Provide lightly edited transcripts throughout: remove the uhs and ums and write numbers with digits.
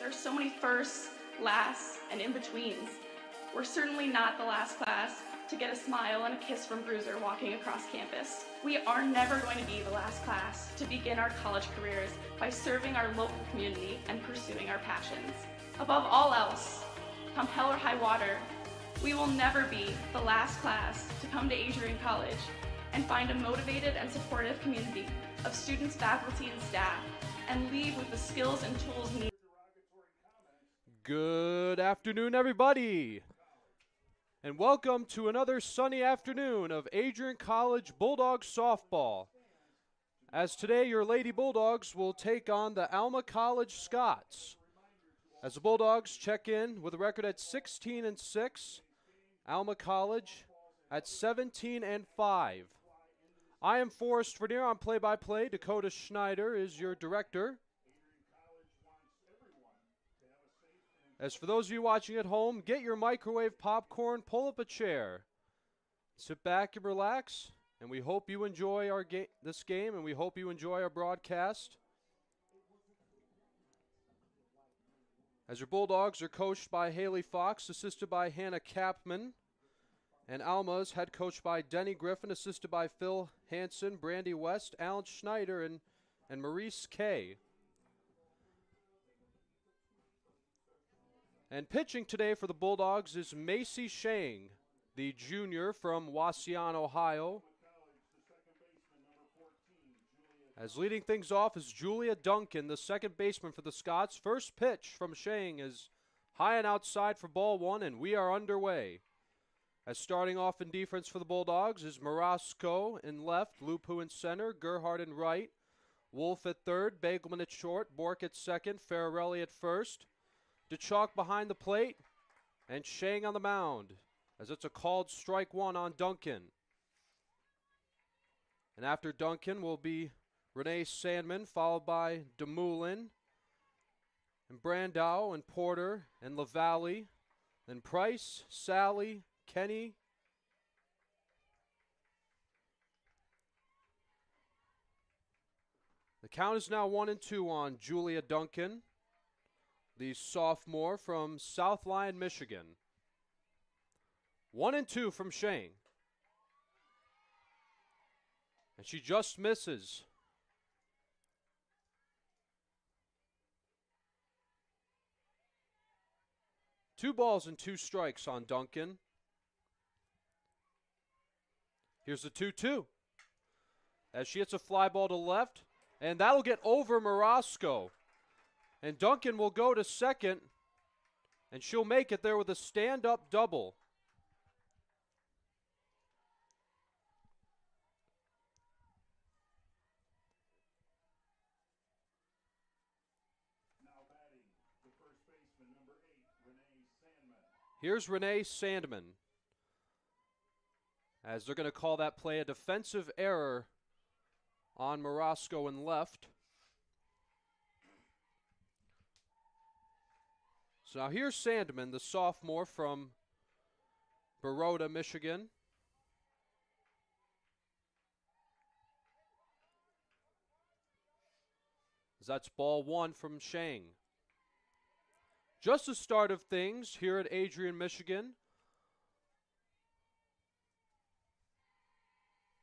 are so many firsts, lasts, and in-betweens. We're certainly not the last class to get a smile and a kiss from Bruiser walking across campus. We are never going to be the last class to begin our college careers by serving our local community and pursuing our passions. Above all else, come hell or high water, we will never be the last class to come to Adrian College and find a motivated and supportive community of students, faculty, and staff, and leave with the skills and tools needed. Good afternoon, everybody, and welcome to another sunny afternoon of Adrian College Bulldogs softball. As today, your Lady Bulldogs will take on the Alma College Scots. As the Bulldogs check in with a record at 16-6, Alma College at 17-5. I am Forrest Vernier on play-by-play. Dakota Schneider is your director. As for those of you watching at home, get your microwave popcorn, pull up a chair, sit back and relax, and we hope you enjoy this game, and we hope you enjoy our broadcast. As your Bulldogs are coached by Haley Fox, assisted by Hannah Kapman, and Alma's head coached by Denny Griffin, assisted by Phil Hansen, Brandy West, Alan Schneider, and Maurice Kay. And pitching today for the Bulldogs is Macy Shang, the junior from Wauseon, Ohio. As leading things off is Julia Duncan, the second baseman for the Scots. First pitch from Shang is high and outside for ball one, and we are underway. As starting off in defense for the Bulldogs is Marasco in left, Lupu in center, Gerhardt in right, Wolf at third, Bagelman at short, Bork at second, Fararelli at first. DeChalk behind the plate, and Shang on the mound, as it's a called strike one on Duncan. And after Duncan will be Renee Sandman, followed by DeMoulin, and Brandau, and Porter, and LaValle, then Price, Sally, Kenny. The count is now 1-2 on Julia Duncan, the sophomore from South Lyon, Michigan. 1-2 from Shang. And she just misses. Two balls and two strikes on Duncan. Here's the 2-2. As she hits a fly ball to left, and that'll get over Marasco. And Duncan will go to second, and she'll make it there with a stand-up double. Now batting, the first baseman, number 8, Renee Sandman. Here's Renee Sandman, as they're going to call that play a defensive error on Marasco in left. So now here's Sandman, the sophomore from Baroda, Michigan. That's ball one from Shang. Just the start of things here at Adrian, Michigan.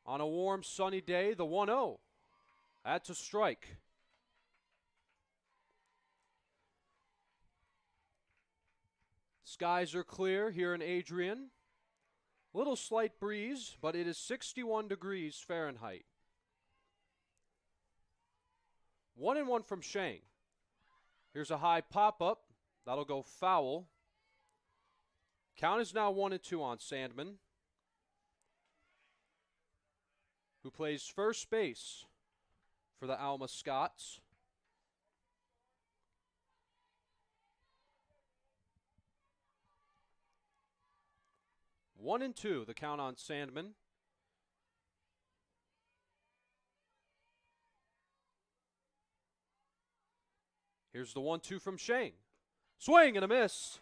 On a warm, sunny day, the 1-0. That's a strike. Skies are clear here in Adrian. Little slight breeze, but it is 61 degrees Fahrenheit. 1-1 from Shang. Here's a high pop-up. That'll go foul. Count is now 1-2 on Sandman, who plays first base for the Alma Scots. One and two, the count on Sandman. Here's the 1-2 from Shang. Swing and a miss.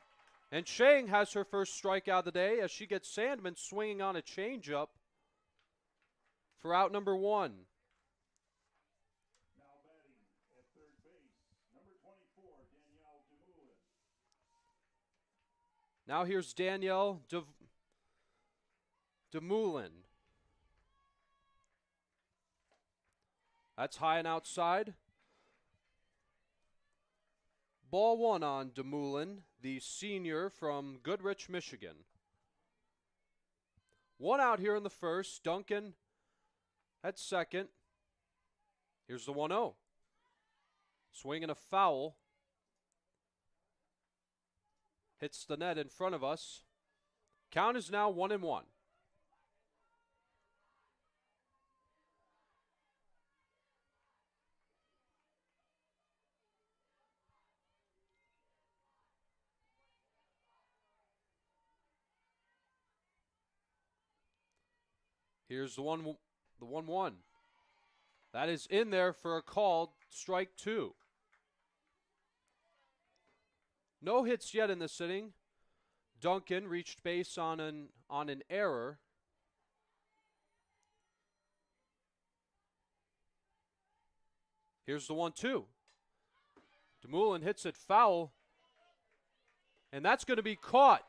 And Shang has her first strikeout of the day as she gets Sandman swinging on a changeup for out number one. Now batting at third base, number 24, Danielle DeMoulin. Now here's Danielle DeMoulin. That's high and outside. Ball one on DeMoulin, the senior from Goodrich, Michigan. One out here in the first. Duncan at second. Here's the 1-0. Swing and a foul. Hits the net in front of us. Count is now 1-1. Here's the 1-1. That is in there for a called strike 2. No hits yet in this inning. Duncan reached base on an error. Here's the 1-2. DeMoulin hits it foul. And that's going to be caught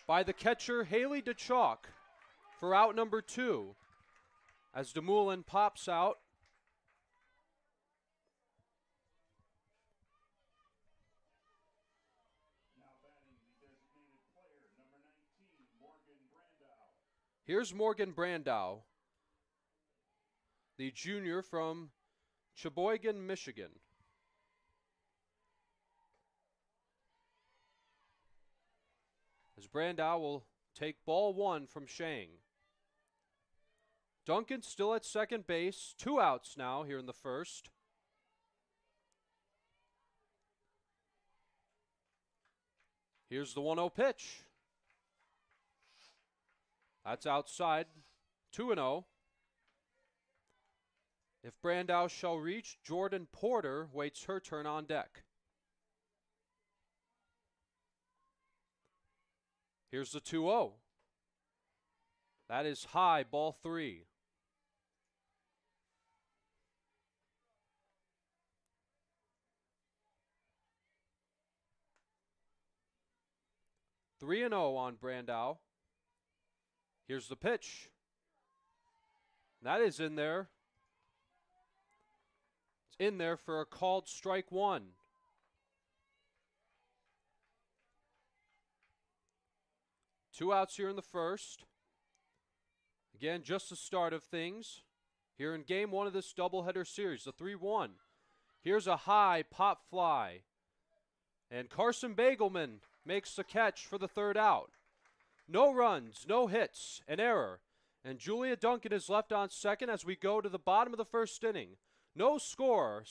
by the catcher Haley DeChalk for out number 2. As DeMoulin pops out. Here's Morgan Brandow, the junior from Sheboygan, Michigan. As Brandow will take ball one from Shang. Duncan still at second base. 2 outs now here in the first. Here's the 1-0 pitch. That's outside. 2-0. If Brandow shall reach, Jordan Porter waits her turn on deck. Here's the 2-0. That is high, ball 3. Three and 0 on Brandow. Here's the pitch. That is in there. It's in there for a called strike 1. Two outs here in the first. Again, just the start of things. Here in game 1 of this doubleheader series, the 3-1. Here's a high pop fly. And Carson Bagelman makes the catch for the 3rd out. No runs, no hits, an error. And Julia Duncan is left on second as we go to the bottom of the first inning. No score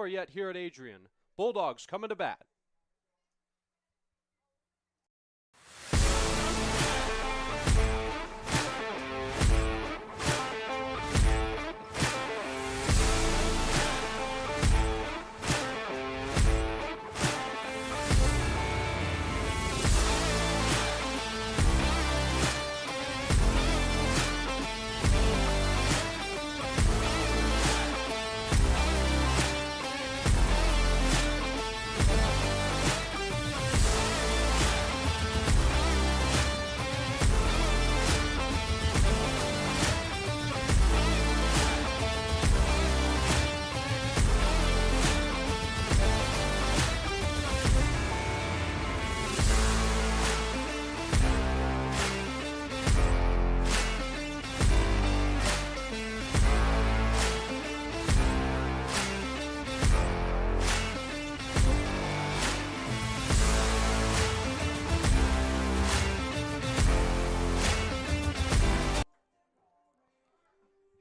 yet here at Adrian. Bulldogs coming to bat.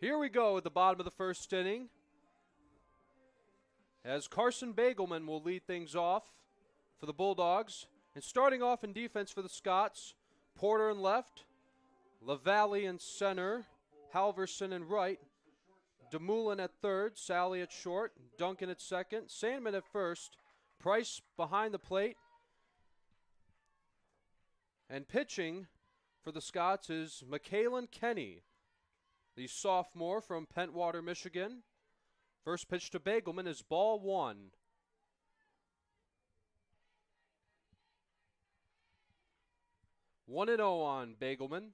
Here we go at the bottom of the first inning. As Carson Bagelman will lead things off for the Bulldogs. And starting off in defense for the Scots, Porter in left, LaValle in center, Halverson in right, DeMoulin at third, Sally at short, Duncan at second, Sandman at first, Price behind the plate. And pitching for the Scots is McKaylin Kenny, the sophomore from Pentwater, Michigan. First pitch to Bagelman is ball 1. 1-0 on Bagelman.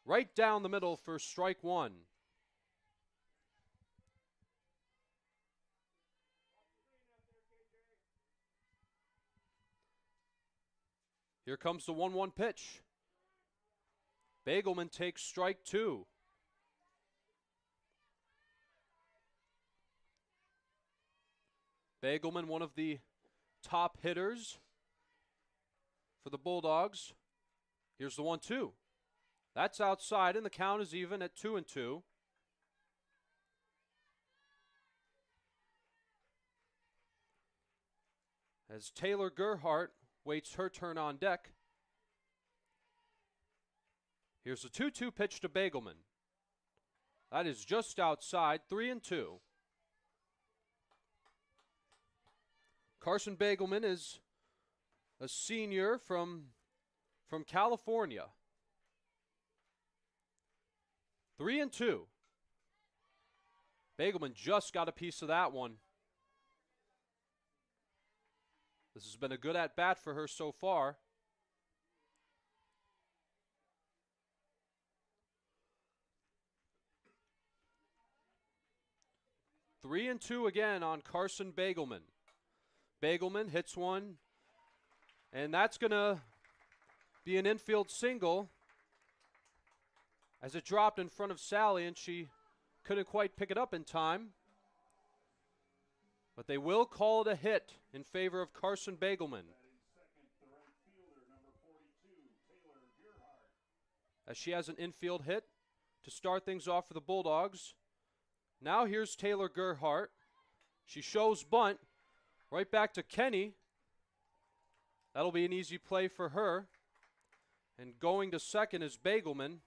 Right down the middle for strike one. Here comes the 1-1 pitch. Bagelman takes strike two. Bagelman, one of the top hitters for the Bulldogs. Here's the 1-2. That's outside, and the count is even at 2-2. As Taylor Gerhardt waits her turn on deck. Here's the 2-2 pitch to Bagelman. That is just outside, 3-2. Carson Bagelman is a senior from California. 3-2. Bagelman just got a piece of that one. This has been a good at-bat for her so far. Three and two again on Carson Bagelman. Bagelman hits one, and that's going to be an infield single as it dropped in front of Sally, and she couldn't quite pick it up in time. But they will call it a hit in favor of Carson Bagelman. As she has an infield hit to start things off for the Bulldogs. Now here's Taylor Gerhardt. She shows bunt right back to Kenny. That'll be an easy play for her. And going to second is Bagelman.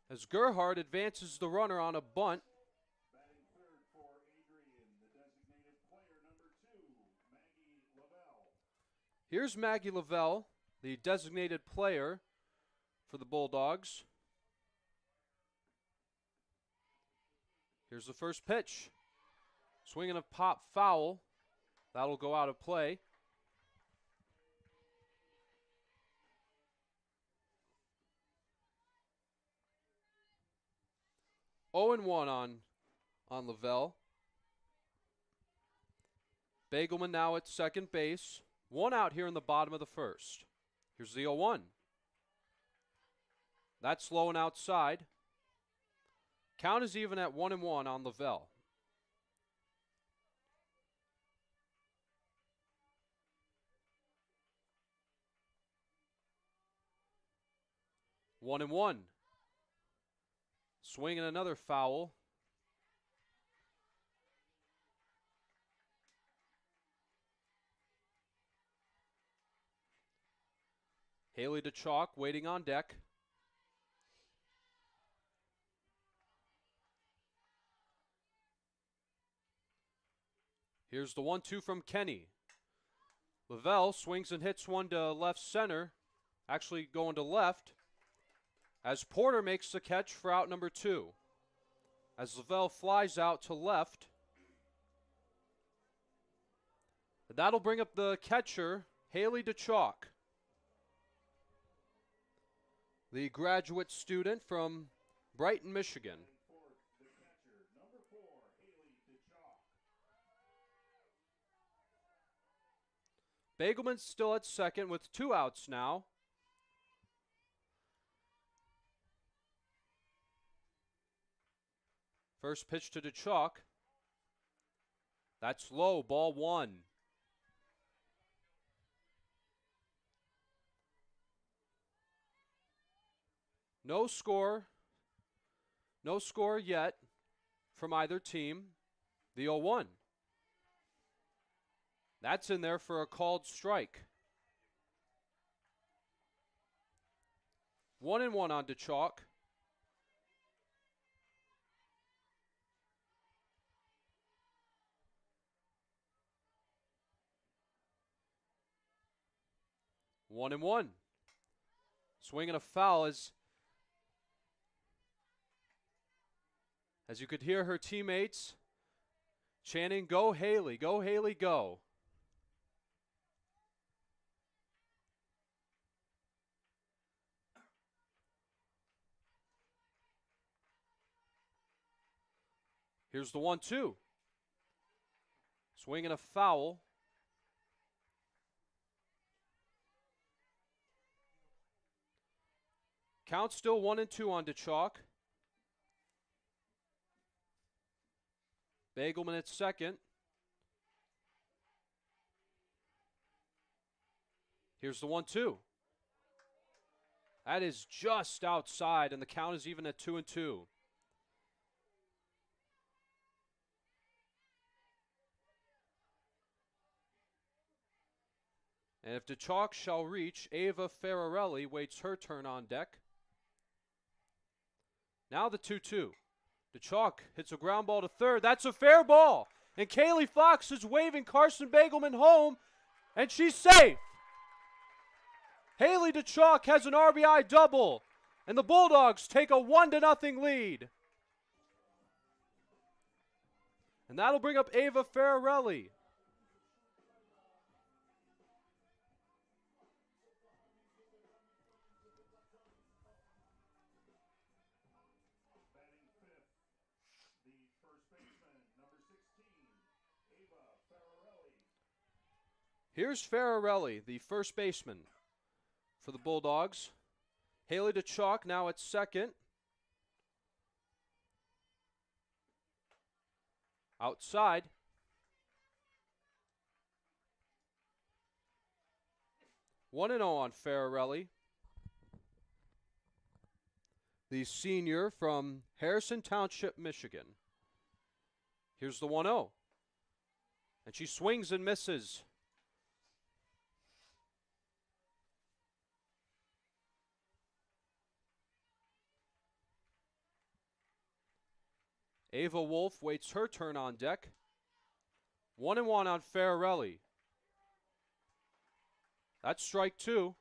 As Gerhardt advances the runner on a bunt. Batting third for Adrian, the designated player number 2, Maggie Lavelle. Here's Maggie Lavelle, the designated player for the Bulldogs. Here's the first pitch. Swinging a pop foul. That'll go out of play. Oh and 1 on Lavelle. Bagelman now at second base. One out here in the bottom of the first. Here's the 0-1. That's low and outside. Count is even at 1-1 on Lavelle. One and one. Swinging another foul. Haley DeChalk waiting on deck. Here's the 1-2 from Kenny. Lavelle swings and hits one to left center. Actually going to left. As Porter makes the catch for out number 2. As Lavelle flies out to left. That'll bring up the catcher, Haley DeChalk. The graduate student from Brighton, Michigan. Fourth, the catcher, number 4, Haley DeChalk. Bagelman's still at second with 2 outs now. First pitch to DeChalk. That's low, ball 1. No score yet from either team. The 0-1. That's in there for a called strike. 1-1 on DeChalk. One and one. Swinging a foul as you could hear her teammates chanting, "Go Haley, go Haley, go." Here's the 1-2. Swing and a foul. Count still 1-2 on DeChalk. Bagelman at second. Here's the 1-2. That is just outside, and the count is even at 2-2. And if DeChalk shall reach, Ava Ferrarelli waits her turn on deck. Now the 2-2. DeChalk hits a ground ball to third. That's a fair ball. And Kaylee Fox is waving Carson Bagelman home, and she's safe. Haley DeChalk has an RBI double, and the Bulldogs take a 1-0 lead. And that'll bring up Ava Ferrarelli. Batting fifth, the first baseman, number 16, Ava Ferrarelli. Here's Ferrarelli, the first baseman for the Bulldogs. Haley DeChalk now at second. Outside. One and 0 on Ferrarelli, the senior from Harrison Township, Michigan. Here's the 1-0. And she swings and misses. Ava Wolf waits her turn on deck. 1-1 on Ferrarelli. That's strike two.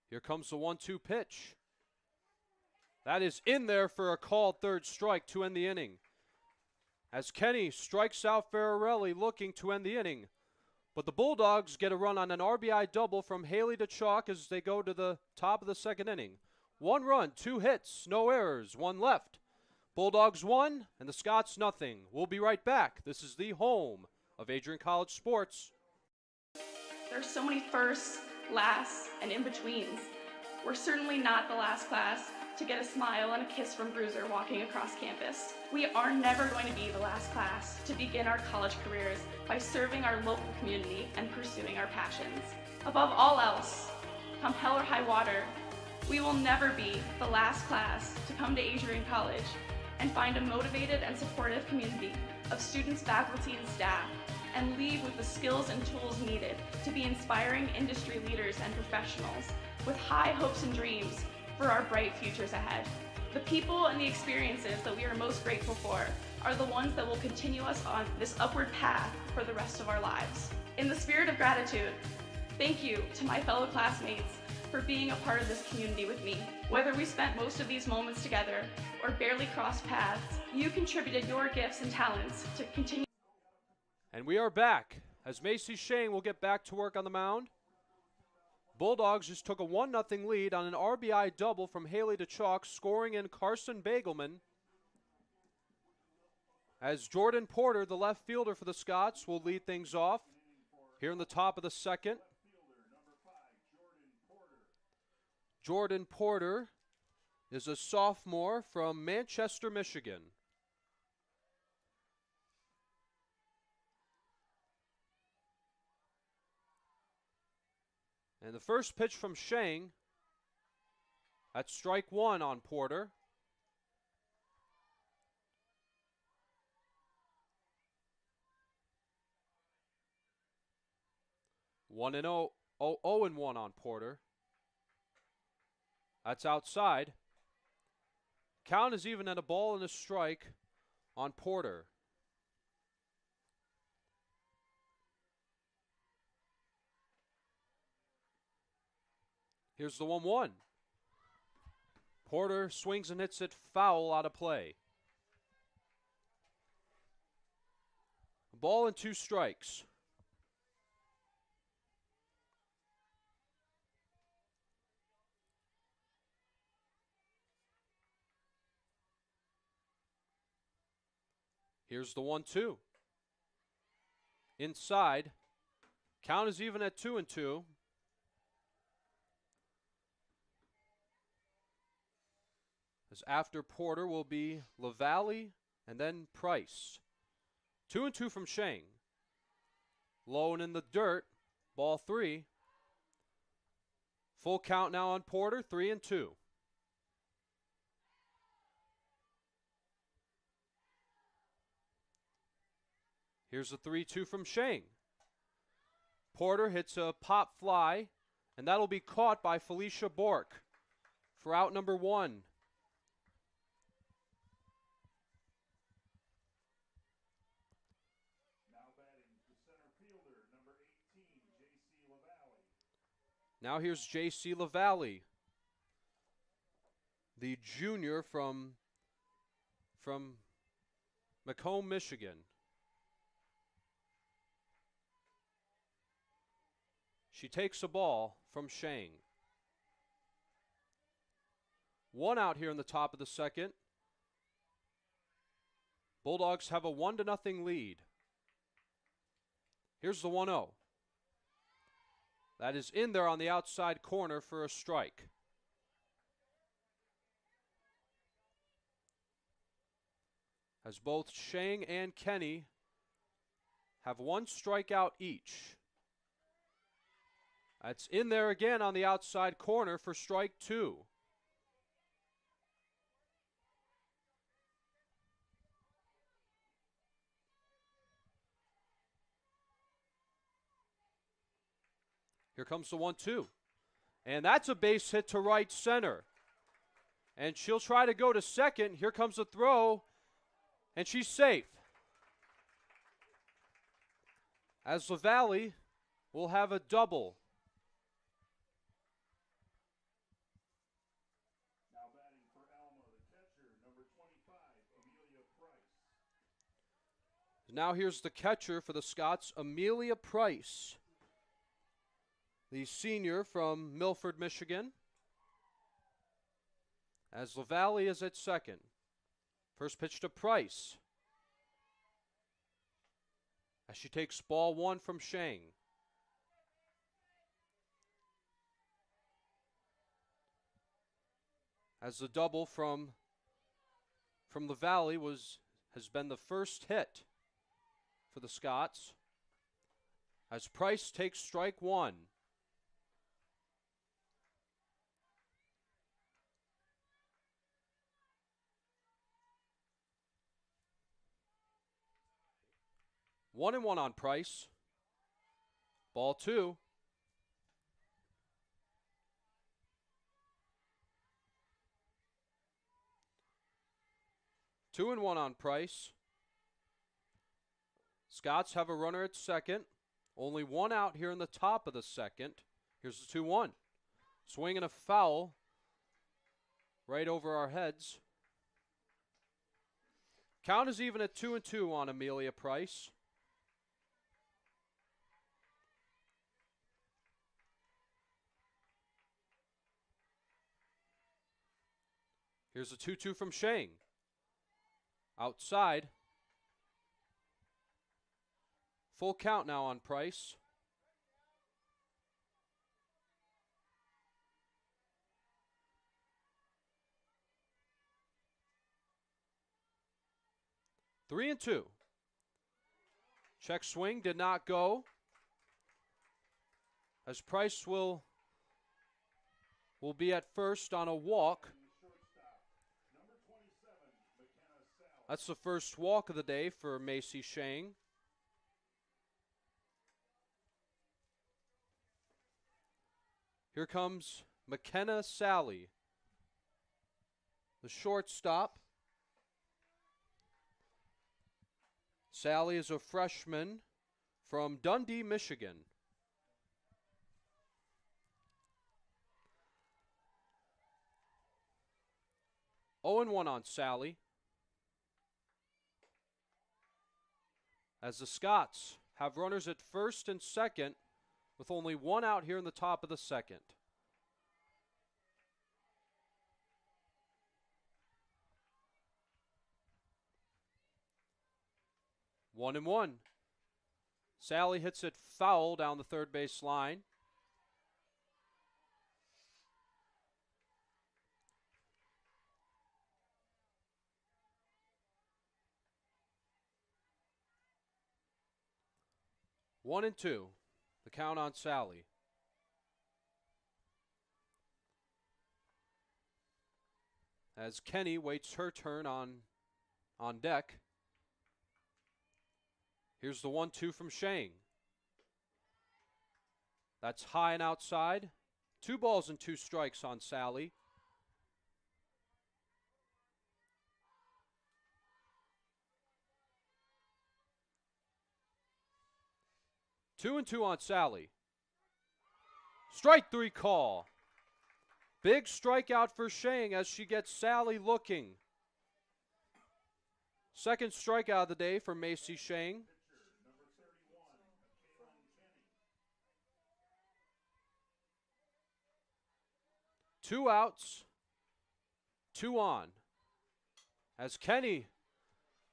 Here comes the 1-2 pitch. That is in there for a called third strike to end the inning. As Kenny strikes out Ferrarelli looking to end the inning. But the Bulldogs get a run on an RBI double from Haley DeChalk as they go to the top of the second inning. 1 run, 2 hits, no errors, 1 left. Bulldogs 1 and the Scots nothing. We'll be right back. This is the home of Adrian College Sports. There's so many firsts, lasts, and in-betweens. We're certainly not the last class to get a smile and a kiss from Bruiser walking across campus. We are never going to be the last class to begin our college careers by serving our local community and pursuing our passions. Above all else, come hell or high water, we will never be the last class to come to Adrian College and find a motivated and supportive community of students, faculty, and staff, and leave with the skills and tools needed to be inspiring industry leaders and professionals with high hopes and dreams for our bright futures ahead. The people and the experiences that we are most grateful for are the ones that will continue us on this upward path for the rest of our lives. In the spirit of gratitude, thank you to my fellow classmates for being a part of this community with me. Whether we spent most of these moments together or barely crossed paths, you contributed your gifts and talents to continue. And we are back as Macy Shane will get back to work on the mound. Bulldogs just took a 1-0 lead on an RBI double from Haley DeChalk, scoring in Carson Bagelman. As Jordan Porter, the left fielder for the Scots, will lead things off here in the top of the second. Jordan Porter is a sophomore from Manchester, Michigan. And the first pitch from Shang, that's strike 1 on Porter. One and 0 and 1 on Porter. That's outside. Count is even at a ball and a strike on Porter. Here's the 1-1. Porter swings and hits it foul out of play. A ball and 2 strikes. Here's the 1-2. Inside. Count is even at 2-2. As after Porter will be LaValle and then Price. 2-2 from Shang. Low and in the dirt. Ball 3. Full count now on Porter. 3-2. Here's the 3-2 from Shang. Porter hits a pop fly, and that'll be caught by Felicia Bork for out number 1. Now batting the center fielder, number 18, J.C. LaValle. Now here's J.C. LaValle, the junior from Macomb, Michigan. She takes a ball from Shang. 1 out here in the top of the second. Bulldogs have a 1-0 lead. Here's the 1-0. That is in there on the outside corner for a strike. As both Shang and Kenny have 1 strikeout each. That's in there again on the outside corner for strike 2. Here comes the 1-2. And that's a base hit to right center. And she'll try to go to second. Here comes the throw. And she's safe. As LaValle will have a double. Now batting for Alma, the catcher, number 25, Amelia Price. Now here's the catcher for the Scots, Amelia Price, the senior from Milford, Michigan. As LaValle is at second. First pitch to Price. As she takes ball 1 from Shang. As the double from LaValle has been the first hit for the Scots. As Price takes strike 1. One and 1 on Price. Ball 2. Two and 1 on Price. Scots have a runner at second. Only 1 out here in the top of the second. Here's the 2-1. Swing and a foul right over our heads. Count is even at 2-2 on Amelia Price. Here's a 2-2 from Shang. Outside. Full count now on Price. Three and 2. Check swing did not go. As Price will be at first on a walk. That's the first walk of the day for Macy Shang. Here comes McKenna Sally, the shortstop. Sally is a freshman from Dundee, Michigan. Oh and 1 on Sally. As the Scots have runners at first and second with only 1 out here in the top of the second. 1-1. Sally hits it foul down the third base line. One and two. The count on Sally. As Kenny waits her turn on deck. Here's the 1-2 from Shang. That's high and outside. 2 balls and 2 strikes on Sally. Two and 2 on Sally. Strike 3 call. Big strikeout for Shang as she gets Sally looking. Second strikeout of the day for Macy Shang. Two outs, 2 on. As Kenny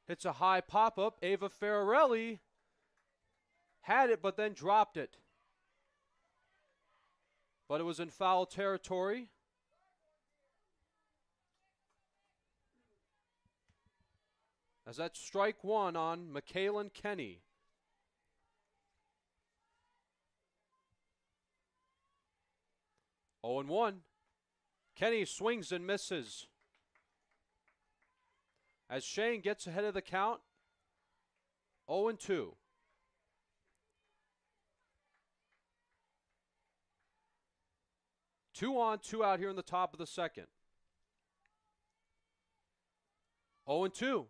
hits a high pop-up, Ava Ferrarelli had it but then dropped it. But it was in foul territory. As that's strike 1 on Michaelan Kenny. Oh and 1. Kenny swings and misses. As Shane gets ahead of the count, 0 and 2. Two on, 2 out here in the top of the second. 0 and 2.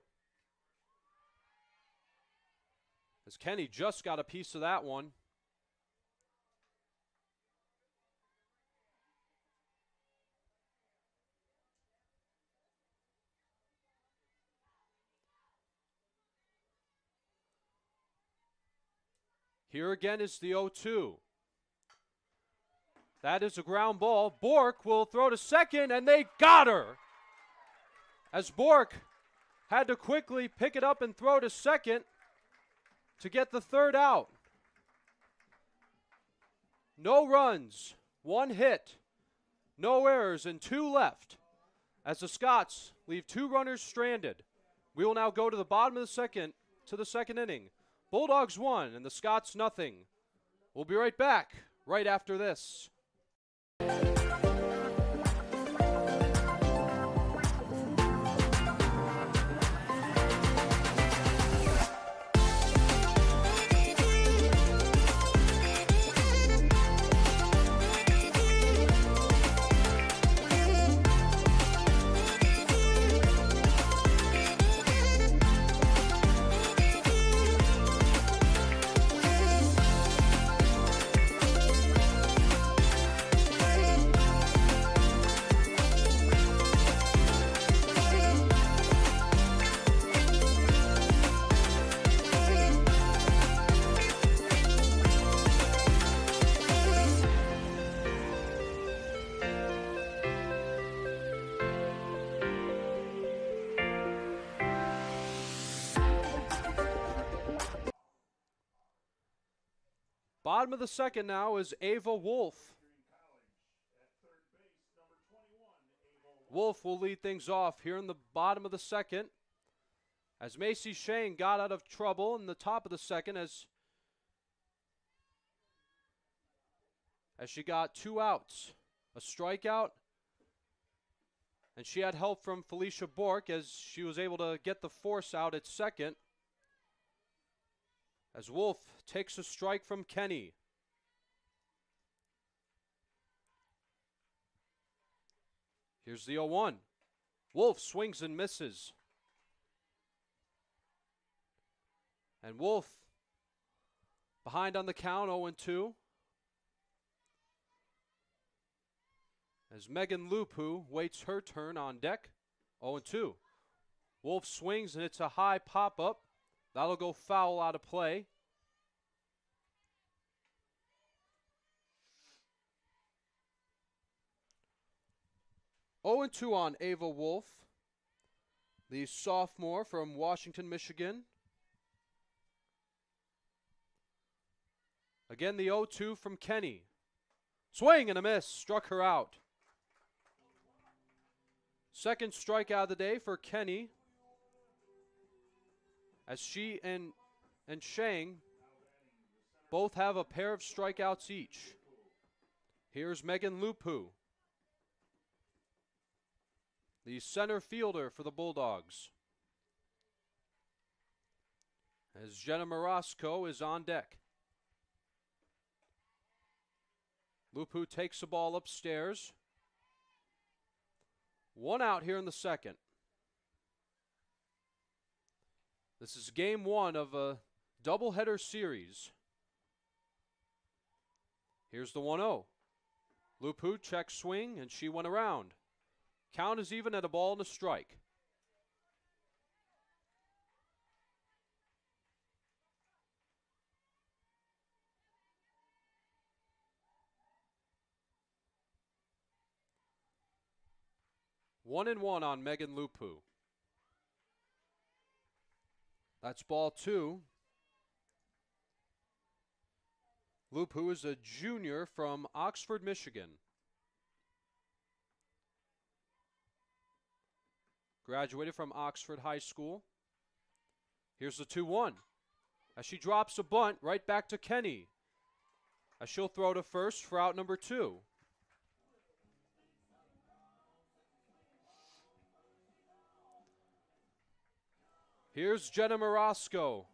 As Kenny just got a piece of that one. Here again is the 0-2. That is a ground ball. Bork will throw to second, and they got her. As Bork had to quickly pick it up and throw to second to get the third out. No runs, 1 hit, no errors, and 2 left. As the Scots leave 2 runners stranded. We will now go to the bottom of the second, to the second inning. Bulldogs 1 and the Scots nothing. We'll be right back right after this. Bottom of the second now is Ava Wolf. Wolf will lead things off here in the bottom of the second. As Macy Shane got out of trouble in the top of the second as she got 2 outs. A strikeout. And she had help from Felicia Bork as she was able to get the force out at second. As Wolf takes a strike from Kenny. Here's the 0-1. Wolf swings and misses. And Wolf behind on the count, 0-2. As Megan Lupu waits her turn on deck, 0-2. Wolf swings and it's a high pop-up. That'll go foul out of play. Oh and 2 on Ava Wolf, the sophomore from Washington, Michigan. Again, the 0-2 from Kenny. Swing and a miss. Struck her out. Second strikeout of the day for Kenny, as she and Shang both have a pair of strikeouts each. Here's Megan Lupu, the center fielder for the Bulldogs, as Jenna Morosco is on deck. Lupu takes the ball upstairs. One out here in the second. This is game one of a doubleheader series. Here's the 1-0. Lupu checks swing, and she went around. Count is even at a ball and a strike. One and one on Megan Lupu. That's ball two. Lupu is a junior from Oxford, Michigan. Graduated from Oxford High School. Here's the 2-1. As she drops a bunt right back to Kenny, as she'll throw to first for out number 2. Here's Jenna Morosco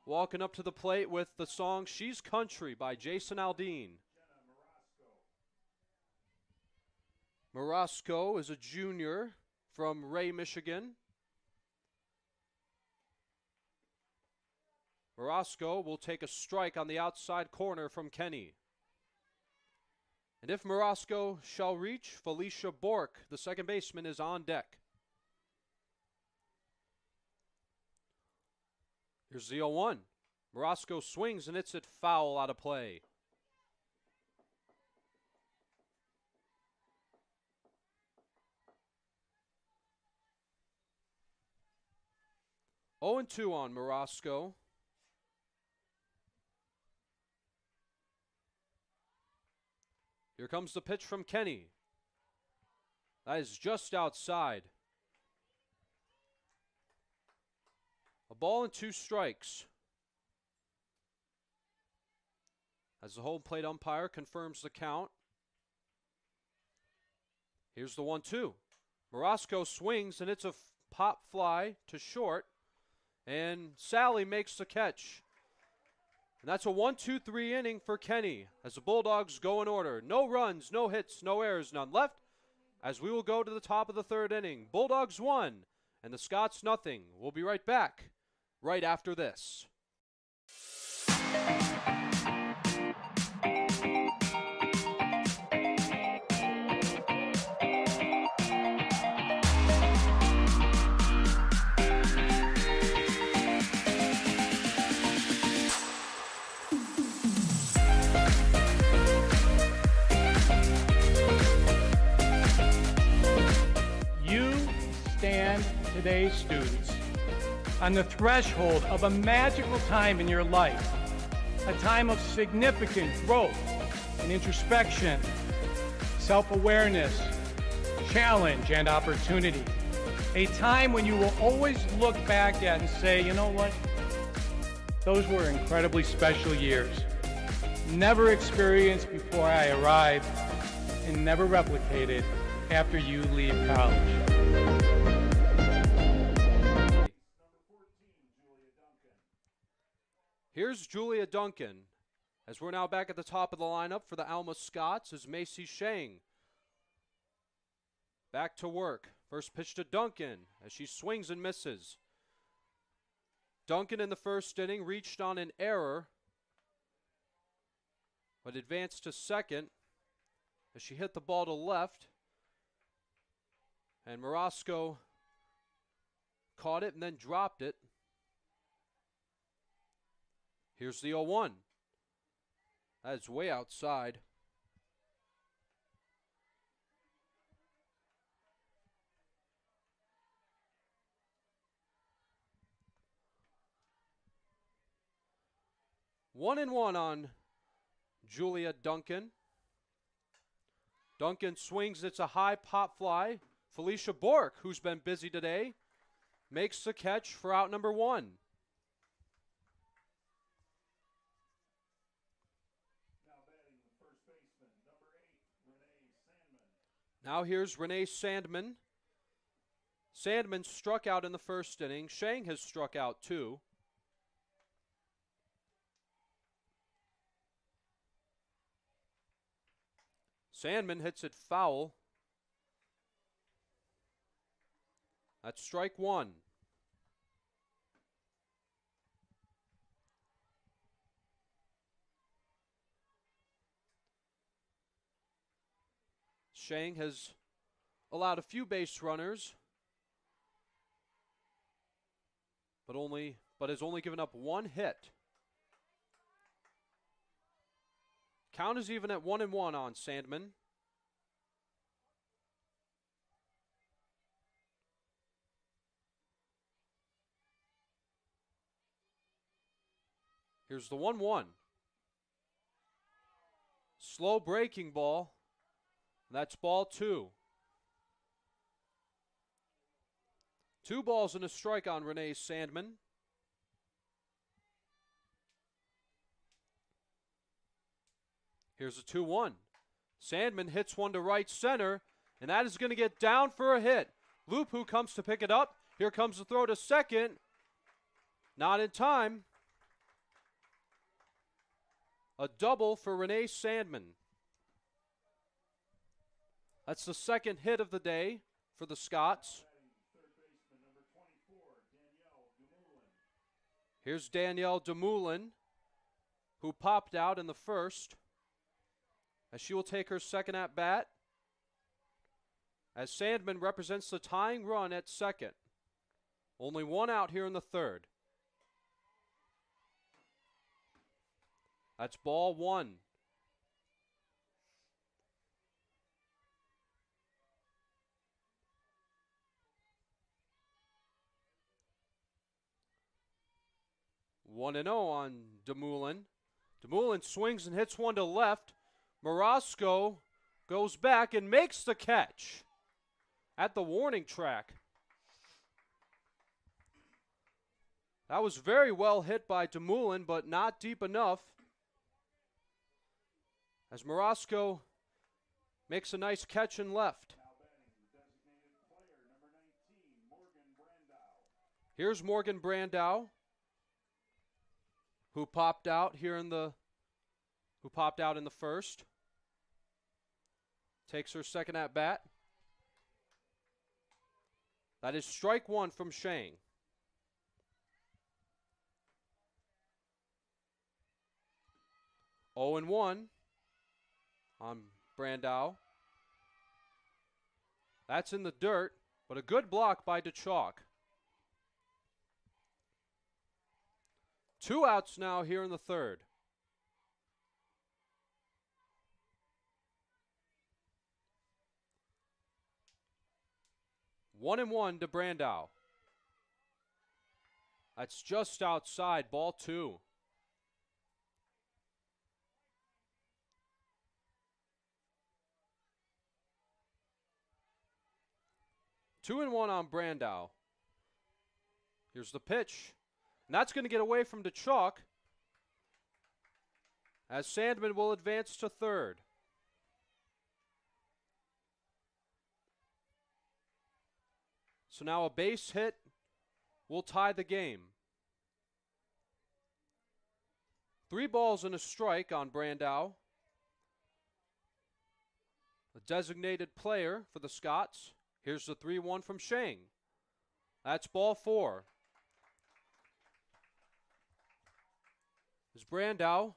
walking up to the plate with the song She's Country by Jason Aldean. Morosco is a junior from Ray, Michigan. Morosco will take a strike on the outside corner from Kenny. And if Morosco shall reach, Felicia Bork, the second baseman, is on deck. Here's the 0-1. Morosco swings and hits it foul out of play. Oh and 2 on Morosco. Here comes the pitch from Kenny. That is just outside. A ball and 2 strikes. As the home plate umpire confirms the count. Here's the 1-2. Morosco swings and it's a pop fly to short. And Sally makes the catch. And that's a 1-2-3 inning for Kenny as the Bulldogs go in order. No runs, no hits, no errors, none left. As we will go to the top of the third inning. Bulldogs 1 and the Scots nothing. We'll be right back right after this. You stand today's students on the threshold of a magical time in your life, a time of significant growth and introspection, self-awareness, challenge, and opportunity. A time when you will always look back at and say, you know what? Those were incredibly special years. Never experienced before I arrived and never replicated after you leave college. Here's Julia Duncan, as we're now back at the top of the lineup for the Alma Scots, is Macy Shang. Back to work. First pitch to Duncan, as she swings and misses. Duncan in the first inning reached on an error, but advanced to second as she hit the ball to left. And Morosco caught it and then dropped it. Here's the 0-1. That is way outside. 1-1 on Julia Duncan. Duncan swings. It's a high pop fly. Felicia Bork, who's been busy today, makes the catch for out number 1. Now batting the first baseman, number 8, Renee Sandman. Now here's Renee Sandman. Sandman struck out in the first inning. Shang has struck out too. Sandman hits it foul. That's strike 1. Shang has allowed a few base runners, but has only given up 1 hit. Count is even at 1-1 on Sandman. Here's the 1-1. Slow breaking ball. That's ball 2. 2 balls and a strike on Renee Sandman. Here's a 2-1. Sandman hits one to right center, and that is going to get down for a hit. Lupu comes to pick it up. Here comes the throw to second. Not in time. A double for Renee Sandman. That's the second hit of the day for the Scots. Third baseman, number 24, Danielle Dumoulin. Here's Danielle Dumoulin, who popped out in the first, as she will take her second at bat, as Sandman represents the tying run at second. Only 1 out here in the third. That's ball 1. One and 0 on Dumoulin. Dumoulin swings and hits one to left. Morosco goes back and makes the catch at the warning track. That was very well hit by Dumoulin, but not deep enough, as Morosco makes a nice catch and left. Now batting the designated player, number 19, Morgan Brandow. Here's Morgan Brandow, who popped out in the first. Takes her second at bat. That is strike 1 from Shang. Oh and 1 on Brandow. That's in the dirt, but a good block by DeChalk. 2 outs now here in the third. One and 1 to Brandow. That's just outside, ball 2. Two and 1 on Brandow. Here's the pitch. And that's going to get away from DeChalk, as Sandman will advance to third. So now a base hit will tie the game. 3 balls and a strike on Brandow. A designated player for the Scots. Here's the 3-1 from Shang. That's ball 4. As Brandow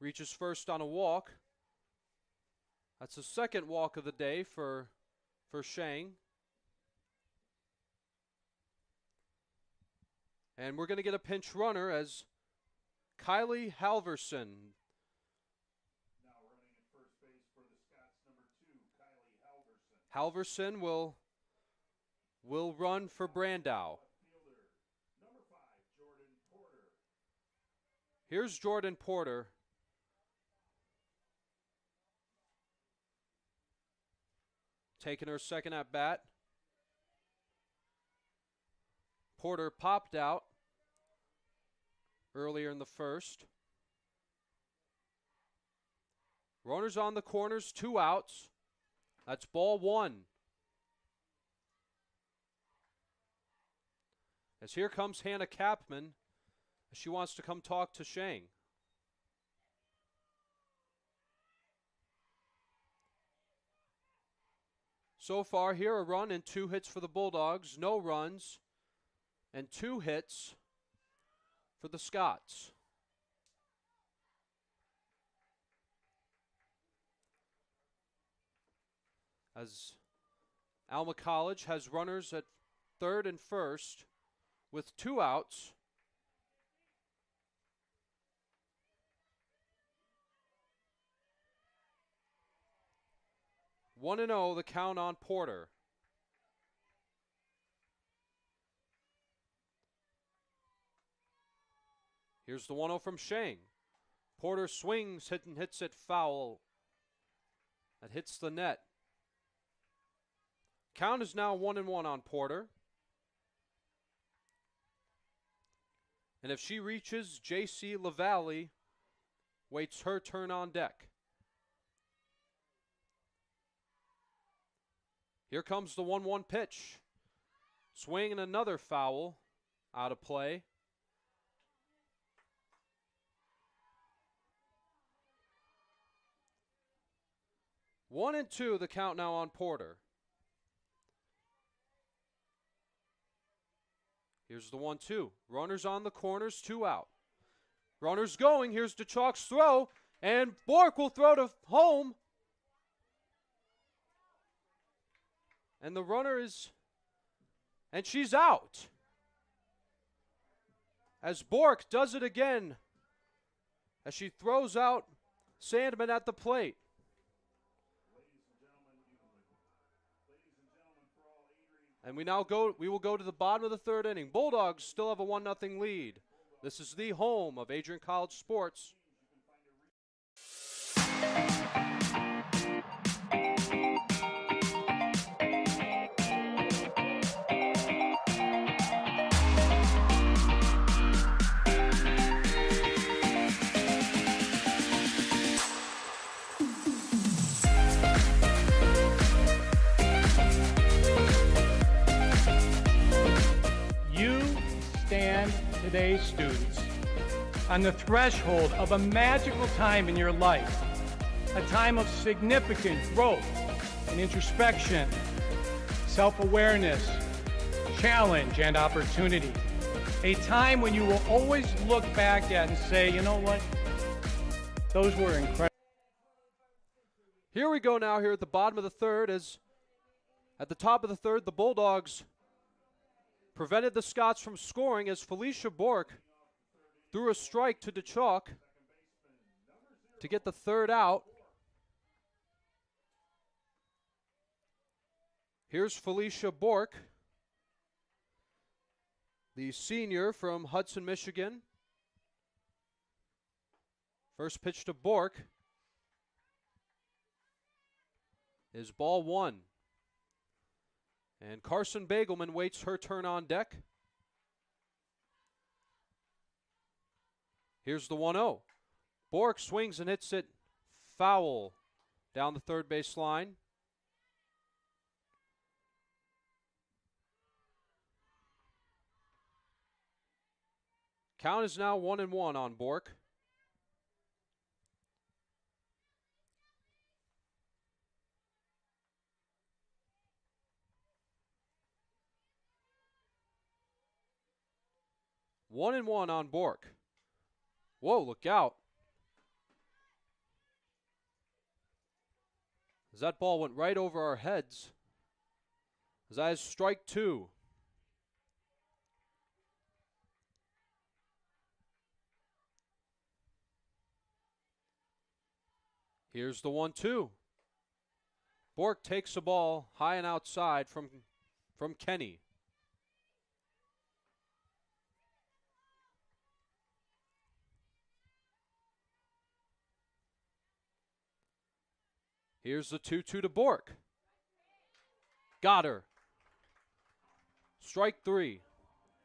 reaches first on a walk. That's the second walk of the day for Shang. And we're going to get a pinch runner as Kylie Halverson. Now running at first base for the Scots, number 2, Kylie Halverson. Halverson will run for Brandow. Left fielder, number 5, Jordan Porter. Here's Jordan Porter. Taking her second at bat. Porter popped out earlier in the first. Runners on the corners, 2 outs. That's ball 1. As here comes Hannah Kapman. She wants to come talk to Shang. So far here, a run and 2 hits for the Bulldogs. No runs and 2 hits for the Scots. As Alma College has runners at third and first with 2 outs. One and 0, the count on Porter. Here's the 1-0 from Shang. Porter swings, hits it foul. That hits the net. Count is now 1-1 on Porter. And if she reaches, J.C. LaValle waits her turn on deck. Here comes the 1-1 pitch. Swing and another foul out of play. One and 2, the count now on Porter. Here's the 1-2. Runners on the corners, 2 out. Runners going. Here's DeChalk's throw. And Bork will throw to home. And the runner is, and she's out. As Bork does it again, as she throws out Sandman at the plate. And we will go to the bottom of the 3rd inning. Bulldogs still have a 1-0 lead. This is the home of Adrian College Sports. Today's students on the threshold of a magical time in your life, a time of significant growth and introspection, self-awareness, challenge, and opportunity. A time when you will always look back at and say, you know what, those were incredible. Here we go now here at the bottom of the 3rd as at the top of the 3rd, the Bulldogs prevented the Scots from scoring as Felicia Bork threw a strike to DeChalk to get the 3rd out. Here's Felicia Bork, the senior from Hudson, Michigan. First pitch to Bork is ball 1. And Carson Bagelman waits her turn on deck. Here's the 1-0. Bork swings and hits it foul down the 3rd base line. Count is now 1-1 on Bork. One and one on Bork. Whoa, look out. As that ball went right over our heads. As that is strike 2. Here's the 1-2. Bork takes the ball high and outside from Kenny. Here's the 2-2 to Bork. Got her. Strike 3.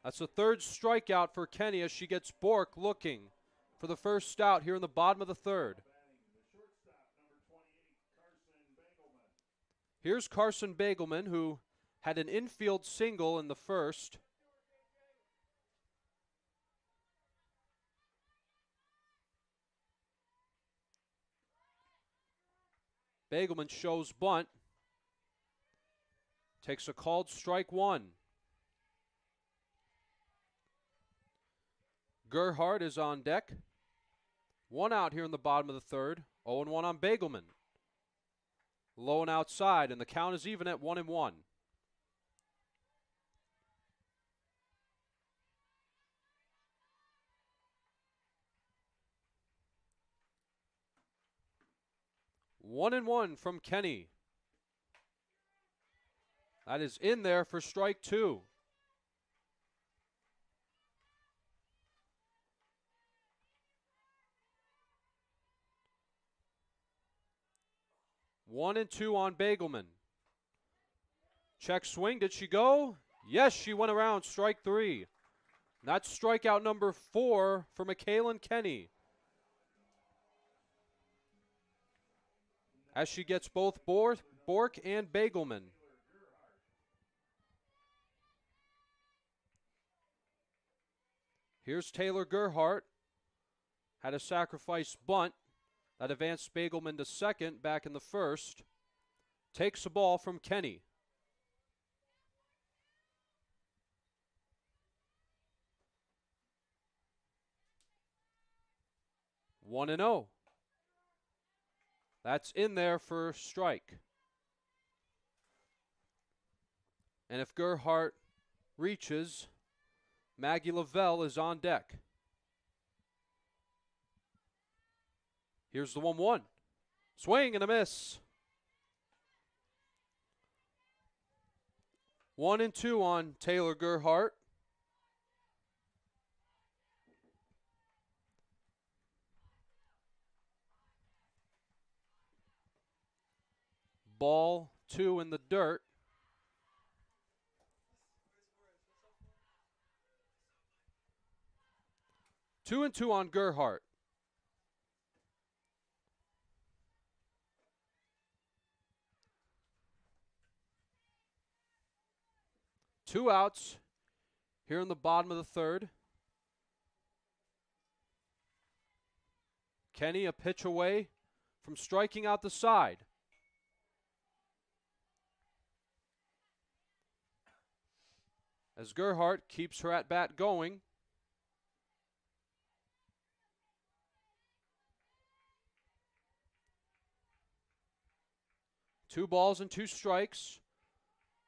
That's the third strikeout for Kenny as she gets Bork looking for the first out here in the bottom of the third. Here's Carson Bagelman, who had an infield single in the first. Bagelman shows bunt. Takes a called strike 1. Gerhardt is on deck. 1 out here in the bottom of the third. 0-1 on Bagelman. Low and outside, and the count is even at 1-1. One and one from Kenny. That is in there for strike 2. One and two on Bagelman. Check swing. Did she go? Yes, she went around. Strike 3. That's strikeout number 4 for Michaelin Kenny. As she gets both Bork and Bagelman. Here's Taylor Gerhardt. Had a sacrifice bunt that advanced Bagelman to second back in the first. Takes the ball from Kenny. One and 0. That's in there for strike. And if Gerhardt reaches, Maggie Lavelle is on deck. Here's the 1-1. Swing and a miss. 1 and 2 on Taylor Gerhardt. Ball 2 in the dirt. Two and 2 on Gerhardt. Two outs here in the bottom of the third. Kenny a pitch away from striking out the side. As Gerhardt keeps her at bat going. Two balls and 2 strikes.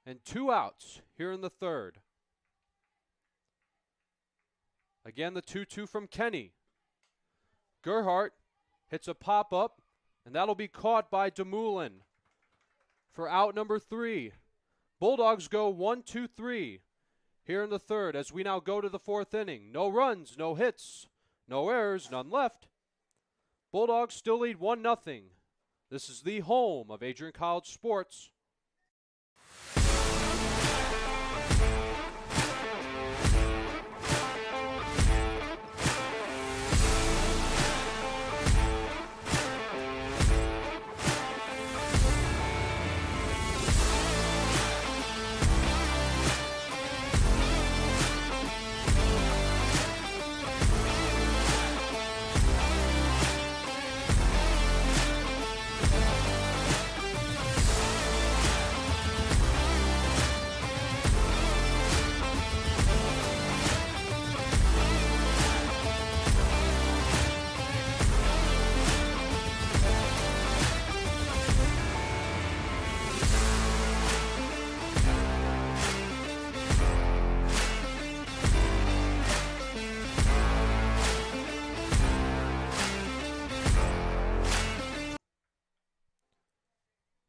And 2 outs here in the third. Again, the 2-2 from Kenny. Gerhardt hits a pop-up, and that'll be caught by DeMoulin for out number 3. Bulldogs go 1-2-3 here in the third as we now go to the 4th inning. No runs, no hits, no errors, none left. Bulldogs still lead 1-0. This is the home of Adrian College Sports.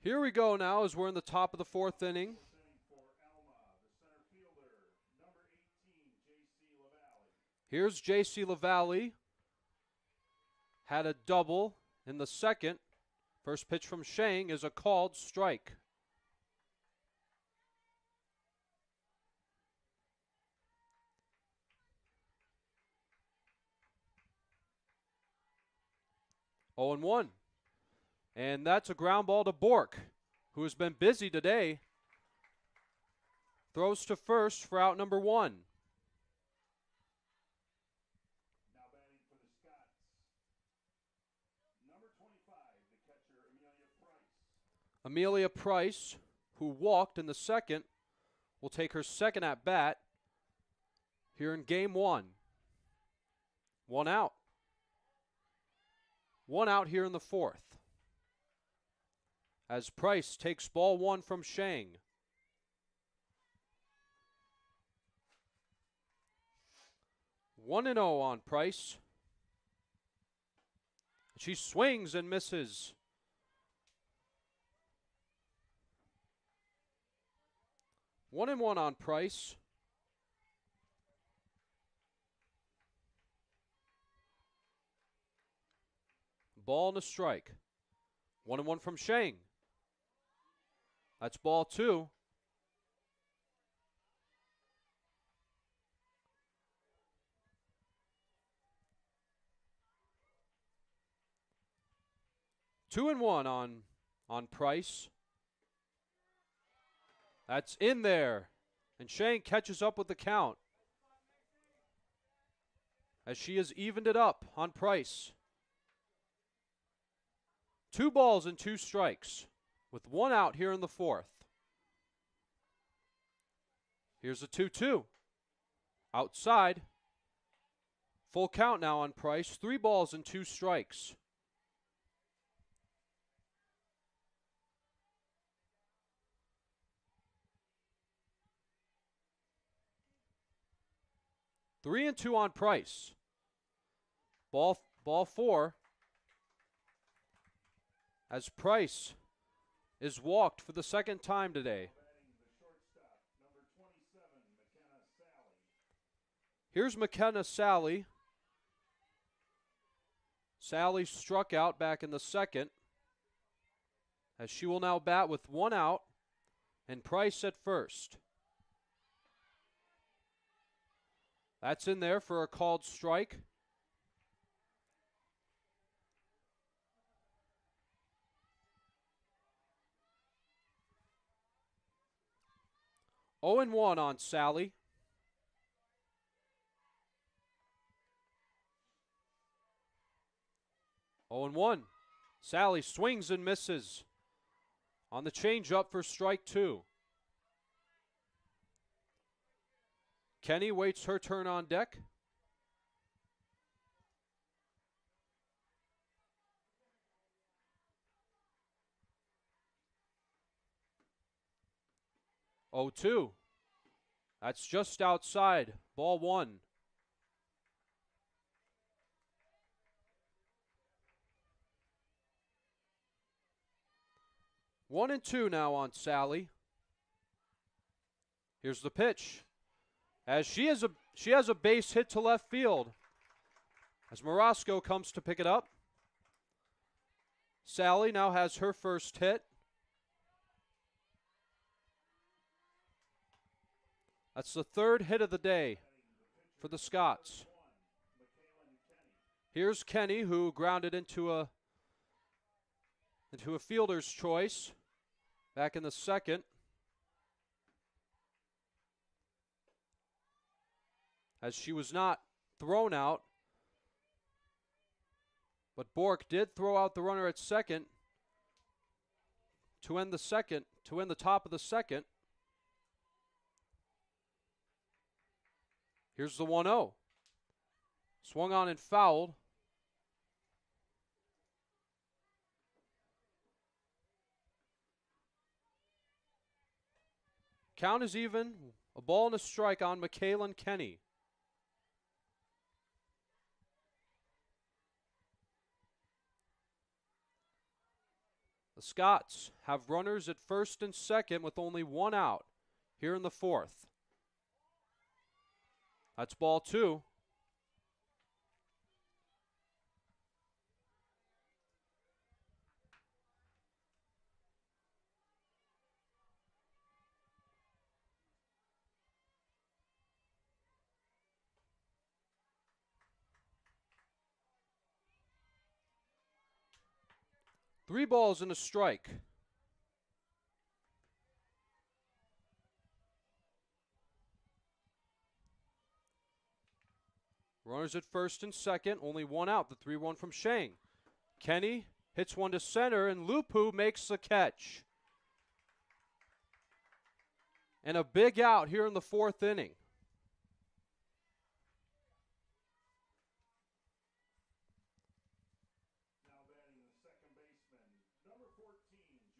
Here we go now as we're in the top of the 4th inning. For Alma, the center fielder, number 18, Here's J.C. LaValle. Had a double in the second First pitch from Shang is a called strike. Oh and 1. And that's a ground ball to Bork, who has been busy today. Throws to first for out number 1. Now batting for the Scots, number 25, the catcher Amelia Price. Amelia Price, who walked in the second, will take her second at bat here in game 1. 1 out. 1 out here in the 4th. As Price takes ball 1 from Shang. One and 0 on Price. She swings and misses. One and 1 on Price. Ball and a strike. 1 and 1 from Shang. That's ball 2. Two and 1 on Price. That's in there. And Shang catches up with the count, as she has evened it up on Price. 2 balls and 2 strikes, with 1 out here in the 4th. Here's a 2-2. Outside. Full count now on Price. 3 balls and 2 strikes. Three and 2 on Price. Ball 4. As Price is walked for the second time today. Batting the shortstop, number 27, McKenna Sally. Here's McKenna Sally. Sally struck out back in the second, as she will now bat with 1 out and Price at first. That's in there for a called strike. Oh and 1 on Sally. Oh and 1. Sally swings and misses on the changeup for strike 2. Kenny waits her turn on deck. Oh, 2. That's just outside. Ball 1. One and 2 now on Sally. Here's the pitch. As she has a base hit to left field. As Morosco comes to pick it up. Sally now has her first hit. That's the 3rd hit of the day for the Scots. Here's Kenny, who grounded into a fielder's choice back in the second. As she was not thrown out, but Bork did throw out the runner at second to end the top of the second. Here's the 1-0. Swung on and fouled. Count is even. A ball and a strike on Michaelan Kenny. The Scots have runners at first and second with only 1 out here in the 4th. That's ball 2. 3 balls and a strike. Runners at first and second, only 1 out, the 3-1 from Shang. Kenny hits one to center, and Lupu makes the catch. And a big out here in the 4th inning. Now batting the second baseman, number 14,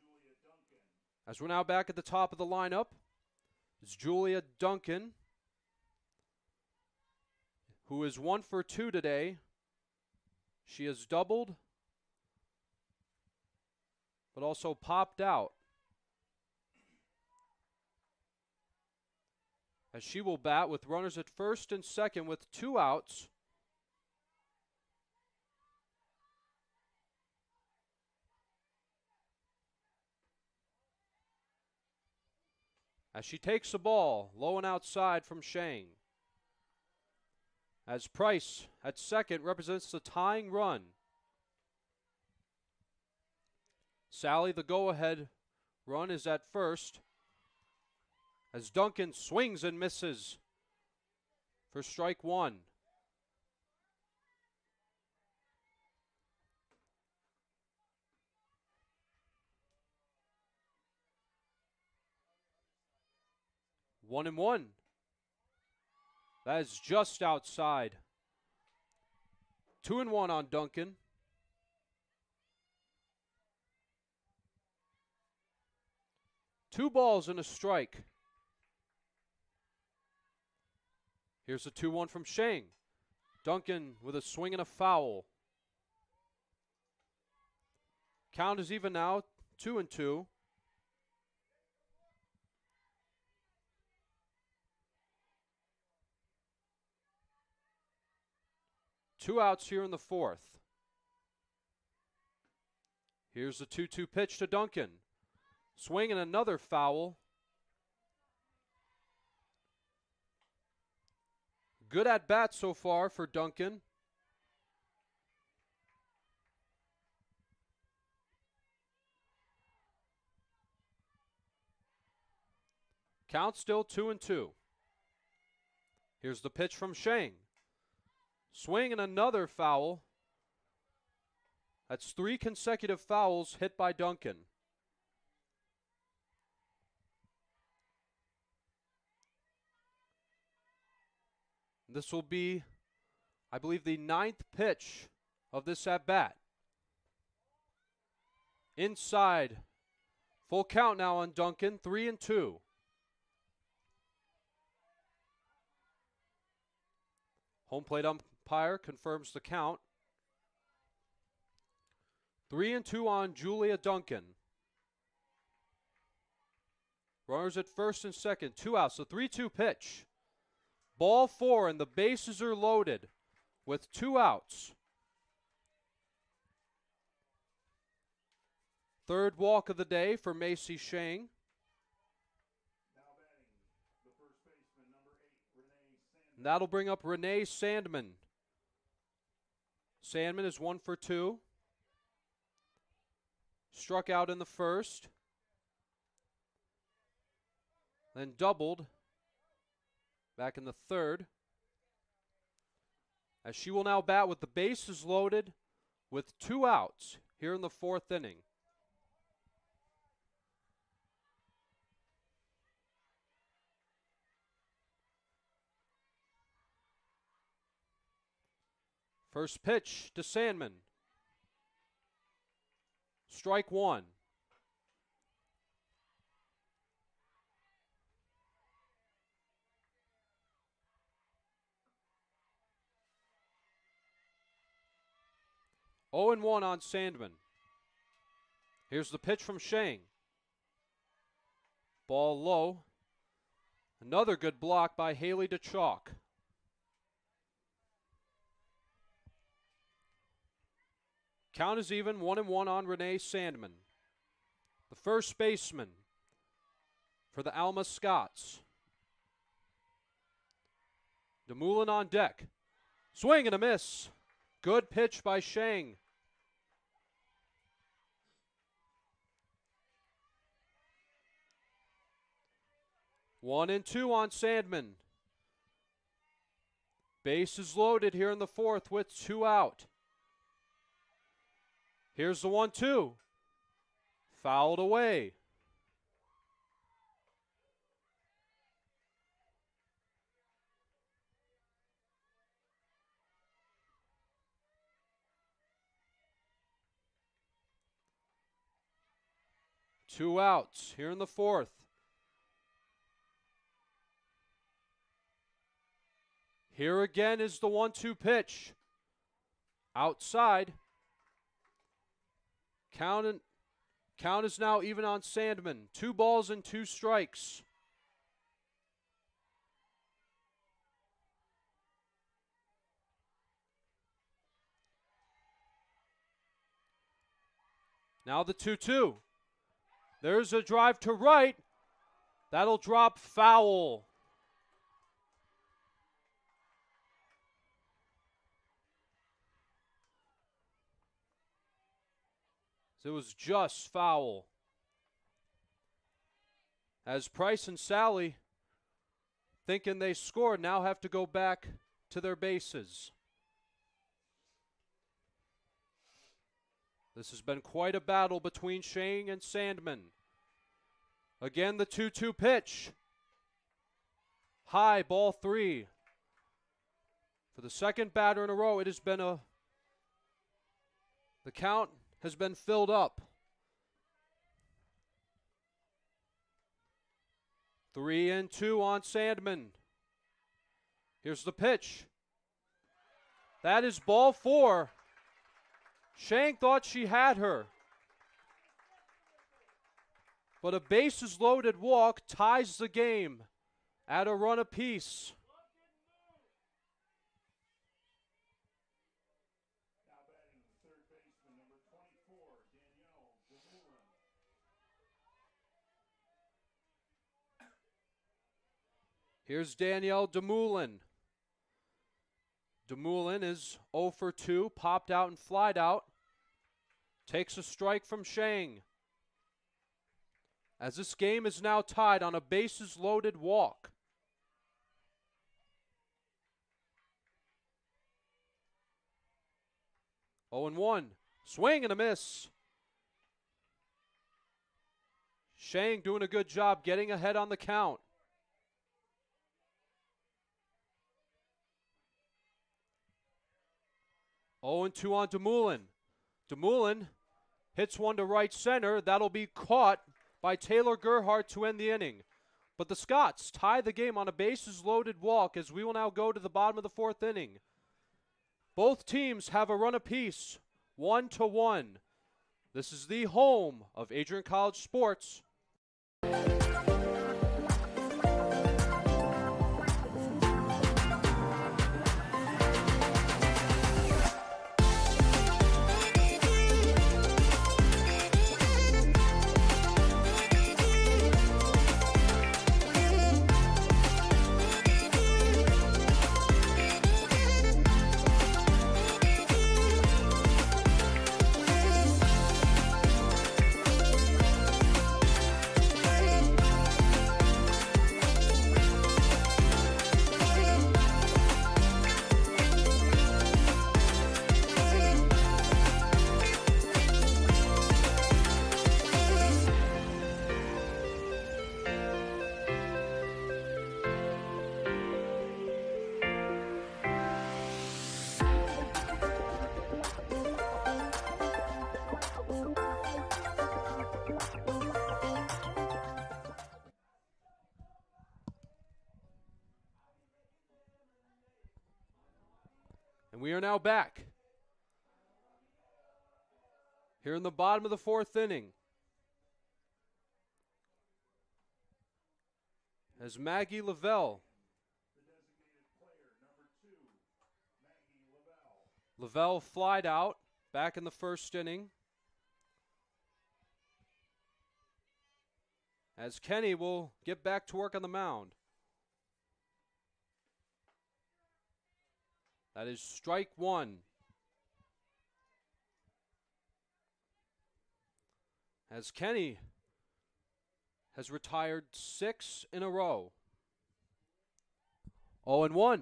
Julia Duncan. As we're now back at the top of the lineup, it's Julia Duncan, who is 1 for 2 today. She has doubled, but also popped out, as she will bat with runners at first and second with 2 outs. As she takes the ball, low and outside from Shang. As Price at second represents the tying run. Sally, the go-ahead run, is at first. As Duncan swings and misses for strike 1. One and one. That is just outside. 2-1 on Duncan. Two balls and a strike. Here's a 2-1 from Shang. Duncan with a swing and a foul. Count is even now, 2-2. Two outs here in the 4th. Here's the 2-2 pitch to Duncan. Swing and another foul. Good at bat so far for Duncan. Count still 2-2. Here's the pitch from Shang. Swing and another foul. That's 3 consecutive fouls hit by Duncan. This will be, I believe, the 9th pitch of this at-bat. Inside. Full count now on Duncan, 3-2. Home plate umpire confirms the count. 3-2 on Julia Duncan. Runners at first and second, 2 outs. The 3-2 pitch. Ball 4 and the bases are loaded with 2 outs. Third walk of the day for Macy Shang. Now batting the first baseman, number 8, Renee Sandman. And that'll bring up Renee Sandman. Sandman is 1 for 2. Struck out in the first. Then doubled back in the 3rd. As she will now bat with the bases loaded with 2 outs here in the 4th inning. First pitch to Sandman. Strike 1. Oh and 1 on Sandman. Here's the pitch from Shang. Ball low. Another good block by Haley DeChalk. Count is even, 1-1 on Renee Sandman. The first baseman for the Alma Scots. DeMoulin on deck. Swing and a miss. Good pitch by Shang. 1-2 on Sandman. Bases loaded here in the fourth with 2 out. Here's the 1-2. Fouled away. Two outs here in the fourth. Here again is the 1-2 pitch. Outside. Count is now even on Sandman. 2 balls and 2 strikes. Now the 2-2. There's a drive to right. That'll drop foul. It was just foul. As Price and Sally, thinking they scored, now have to go back to their bases. This has been quite a battle between Shane and Sandman. Again, the 2-2 pitch. High, ball 3. For the second batter in a row, it has been the count has been filled up. 3-2 on Sandman. Here's the pitch. That is ball 4. Shang thought she had her. But a bases loaded walk ties the game at a run apiece. Now batting third baseman, number 24, Danielle DeMullen. Here's Danielle DeMullen. DeMullen is 0 for 2, popped out and flied out. Takes a strike from Shang. As this game is now tied on a bases loaded walk. Oh and 1. Swing and a miss. Shang doing a good job getting ahead on the count. 0-2 on DeMullen. DeMullen hits one to right center. That'll be caught by Taylor Gerhardt to end the inning. But the Scots tie the game on a bases loaded walk as we will now go to the bottom of the fourth inning. Both teams have a run apiece, 1-1. This is the home of Adrian College Sports. And we are now back here in the bottom of the fourth inning as Maggie Lavelle, The designated player, number 2, Maggie Lavelle. Lavelle flied out back in the first inning as Kenny will get back to work on the mound. That is strike 1. As Kenny has retired 6 in a row. 0-1.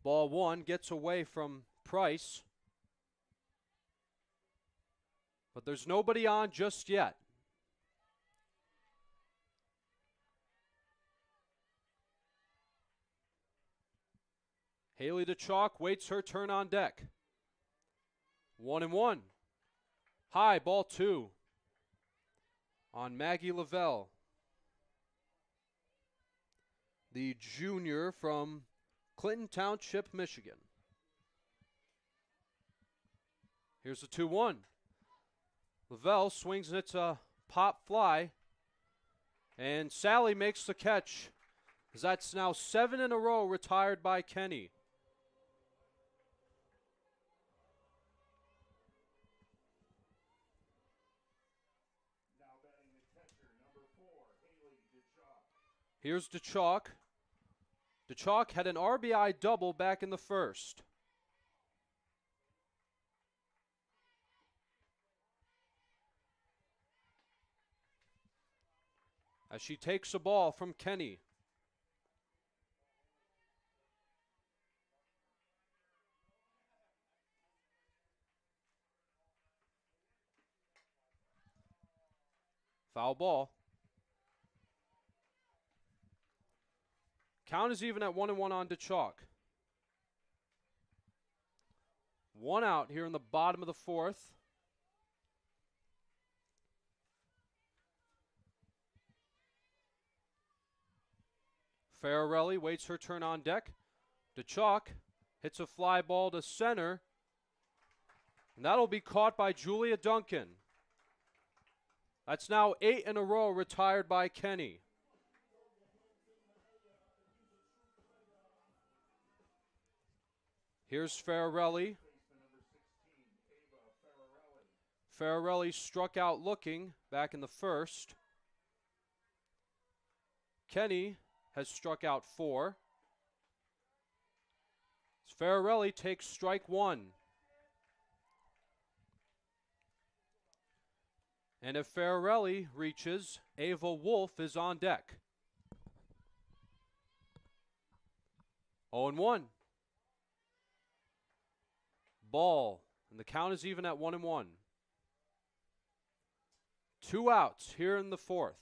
Ball 1 gets away from Price. But there's nobody on just yet. Haley DeChalk waits her turn on deck. 1-1. High, ball 2 on Maggie Lavelle, the junior from Clinton Township, Michigan. Here's the 2-1. Lavelle swings and it's a pop fly, and Sally makes the catch. That's now 7 in a row retired by Kenny. Now batting the catcher, number 4, Haley DeChalk. Here's DeChalk. DeChalk had an RBI double back in the first. As she takes a ball from Kenny. Foul ball. Count is even at 1-1 on DeChalk. 1 out here in the bottom of the 4th. Fararelli waits her turn on deck. DeChalk hits a fly ball to center. And that'll be caught by Julia Duncan. That's now 8 in a row retired by Kenny. Here's Fararelli. Fararelli struck out looking back in the first. Kenny has struck out 4. Fararelli takes strike 1. And if Fararelli reaches, Ava Wolf is on deck. 0-1. Ball, and the count is even at 1-1. 2 outs here in the 4th.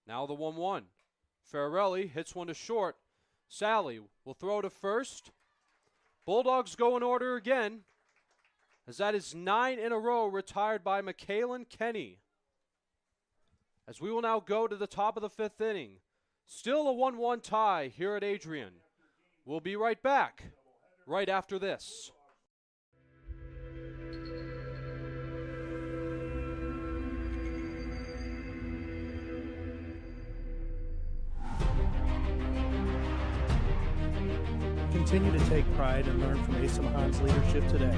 Now the 1-1. Fararelli hits one to short. Sally will throw to first. Bulldogs go in order again, as that is 9 in a row retired by McKaylin Kenny. As we will now go to the top of the 5th inning. Still a 1-1 tie here at Adrian. We'll be right back right after this. Continue to take pride and learn from Asa Mahan's leadership today.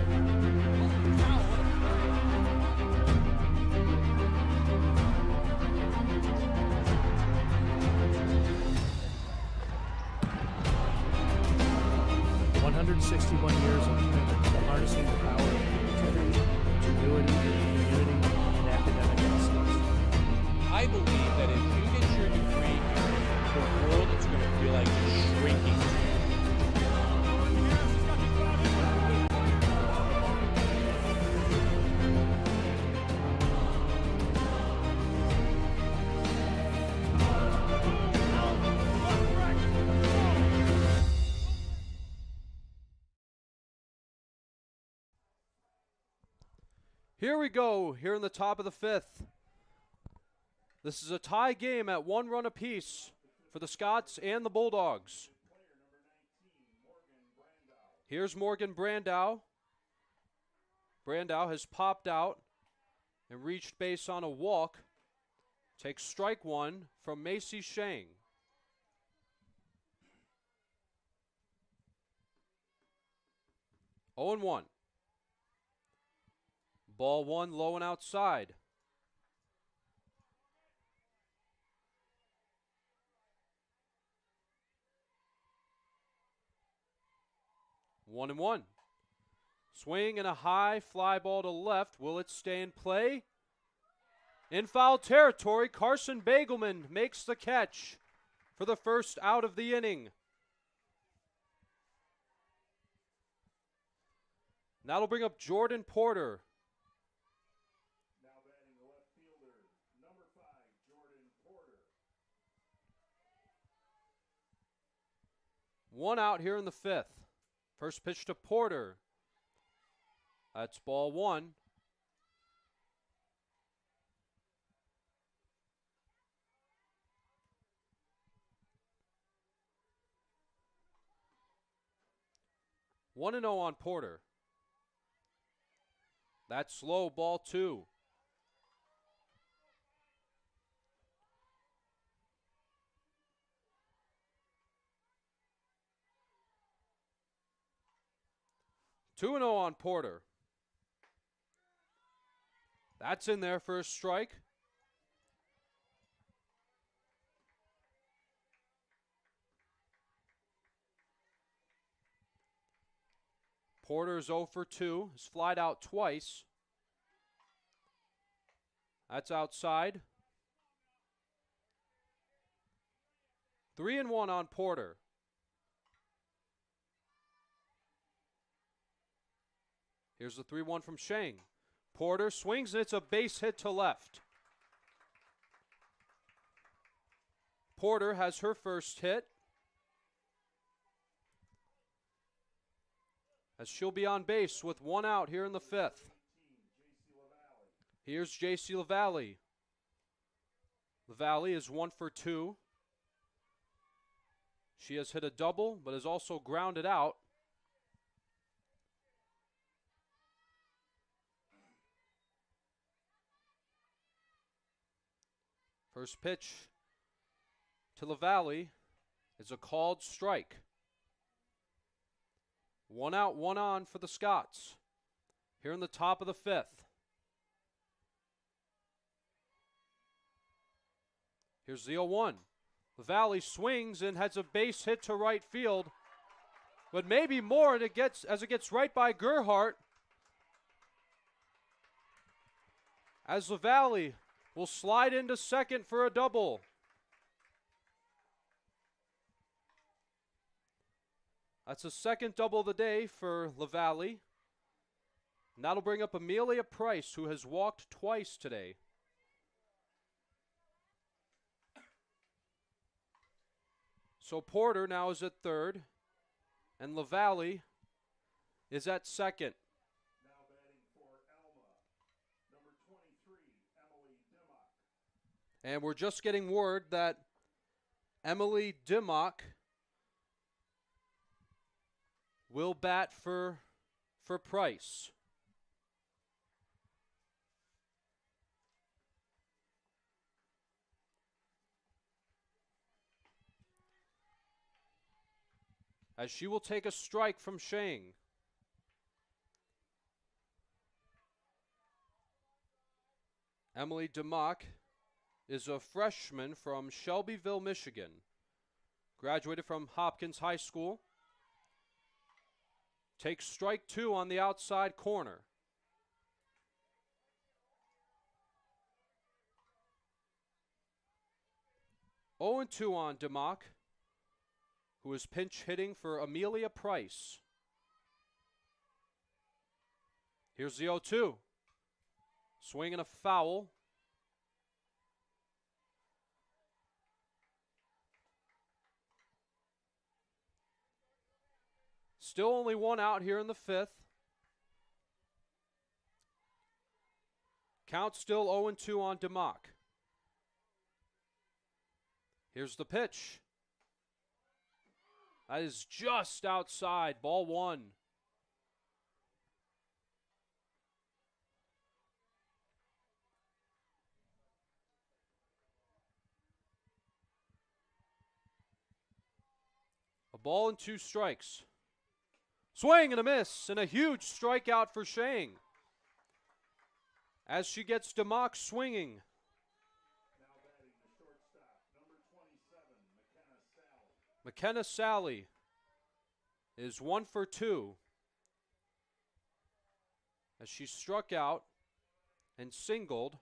Years of commitment to harnessing the power of creativity, ingenuity, community, and academic excellence. I believe that if you get your degree, the world is going to feel like it's shrinking. Here we go, here in the top of the 5th. This is a tie game at 1 run apiece for the Scots and the Bulldogs. Here's Morgan Brandow. Brandow has popped out and reached base on a walk. Takes strike 1 from Macy Shang. Oh and 1. Ball 1 low and outside. 1-1. Swing and a high fly ball to left. Will it stay in play? In foul territory, Carson Bagelman makes the catch for the first out of the inning. That'll bring up Jordan Porter. Now batting the left fielder, number 5, Jordan Porter. 1 out here in the 5th. First pitch to Porter. That's ball 1. One and 0 on Porter. That's low, ball 2. Two and 0 on Porter. That's in there for a strike. Porter's 0 for 2. He's flied out twice. That's outside. 3 and 1 on Porter. Here's the 3-1 from Shang. Porter swings and it's a base hit to left. Porter has her first hit, as she'll be on base with 1 out here in the 5th. Here's J.C. LaValle. LaValle is 1 for 2. She has hit a double, but has also grounded out. First pitch to LaValle is a called strike. 1 out, 1 on for the Scots here in the top of the 5th. Here's the 0-1. LaValle swings and has a base hit to right field, but maybe more as it gets right by Gerhardt. As LaValle will slide into second for a double. That's the second double of the day for LaValle. And that'll bring up Amelia Price, who has walked twice today. So Porter now is at third, and LaValle is at second. Now batting for Alma, number 23, Emily Dimmock. And we're just getting word that Emily Dimmock will bat for Price. As she will take a strike from Shang. Emily Dimmock is a freshman from Shelbyville, Michigan. Graduated from Hopkins High School. Takes strike 2 on the outside corner. Oh and 2 on Dimmock, who is pinch hitting for Amelia Price. Here's the 0-2. Swing and a foul. Still only 1 out here in the 5th. Count still 0-2 on Dimmock. Here's the pitch. That is just outside, ball 1. A ball and 2 strikes. Swing and a miss, and a huge strikeout for Shang. As she gets Dimmock swinging. Now batting the shortstop, number 27, McKenna Sally. is 1 for 2 as she struck out and singled.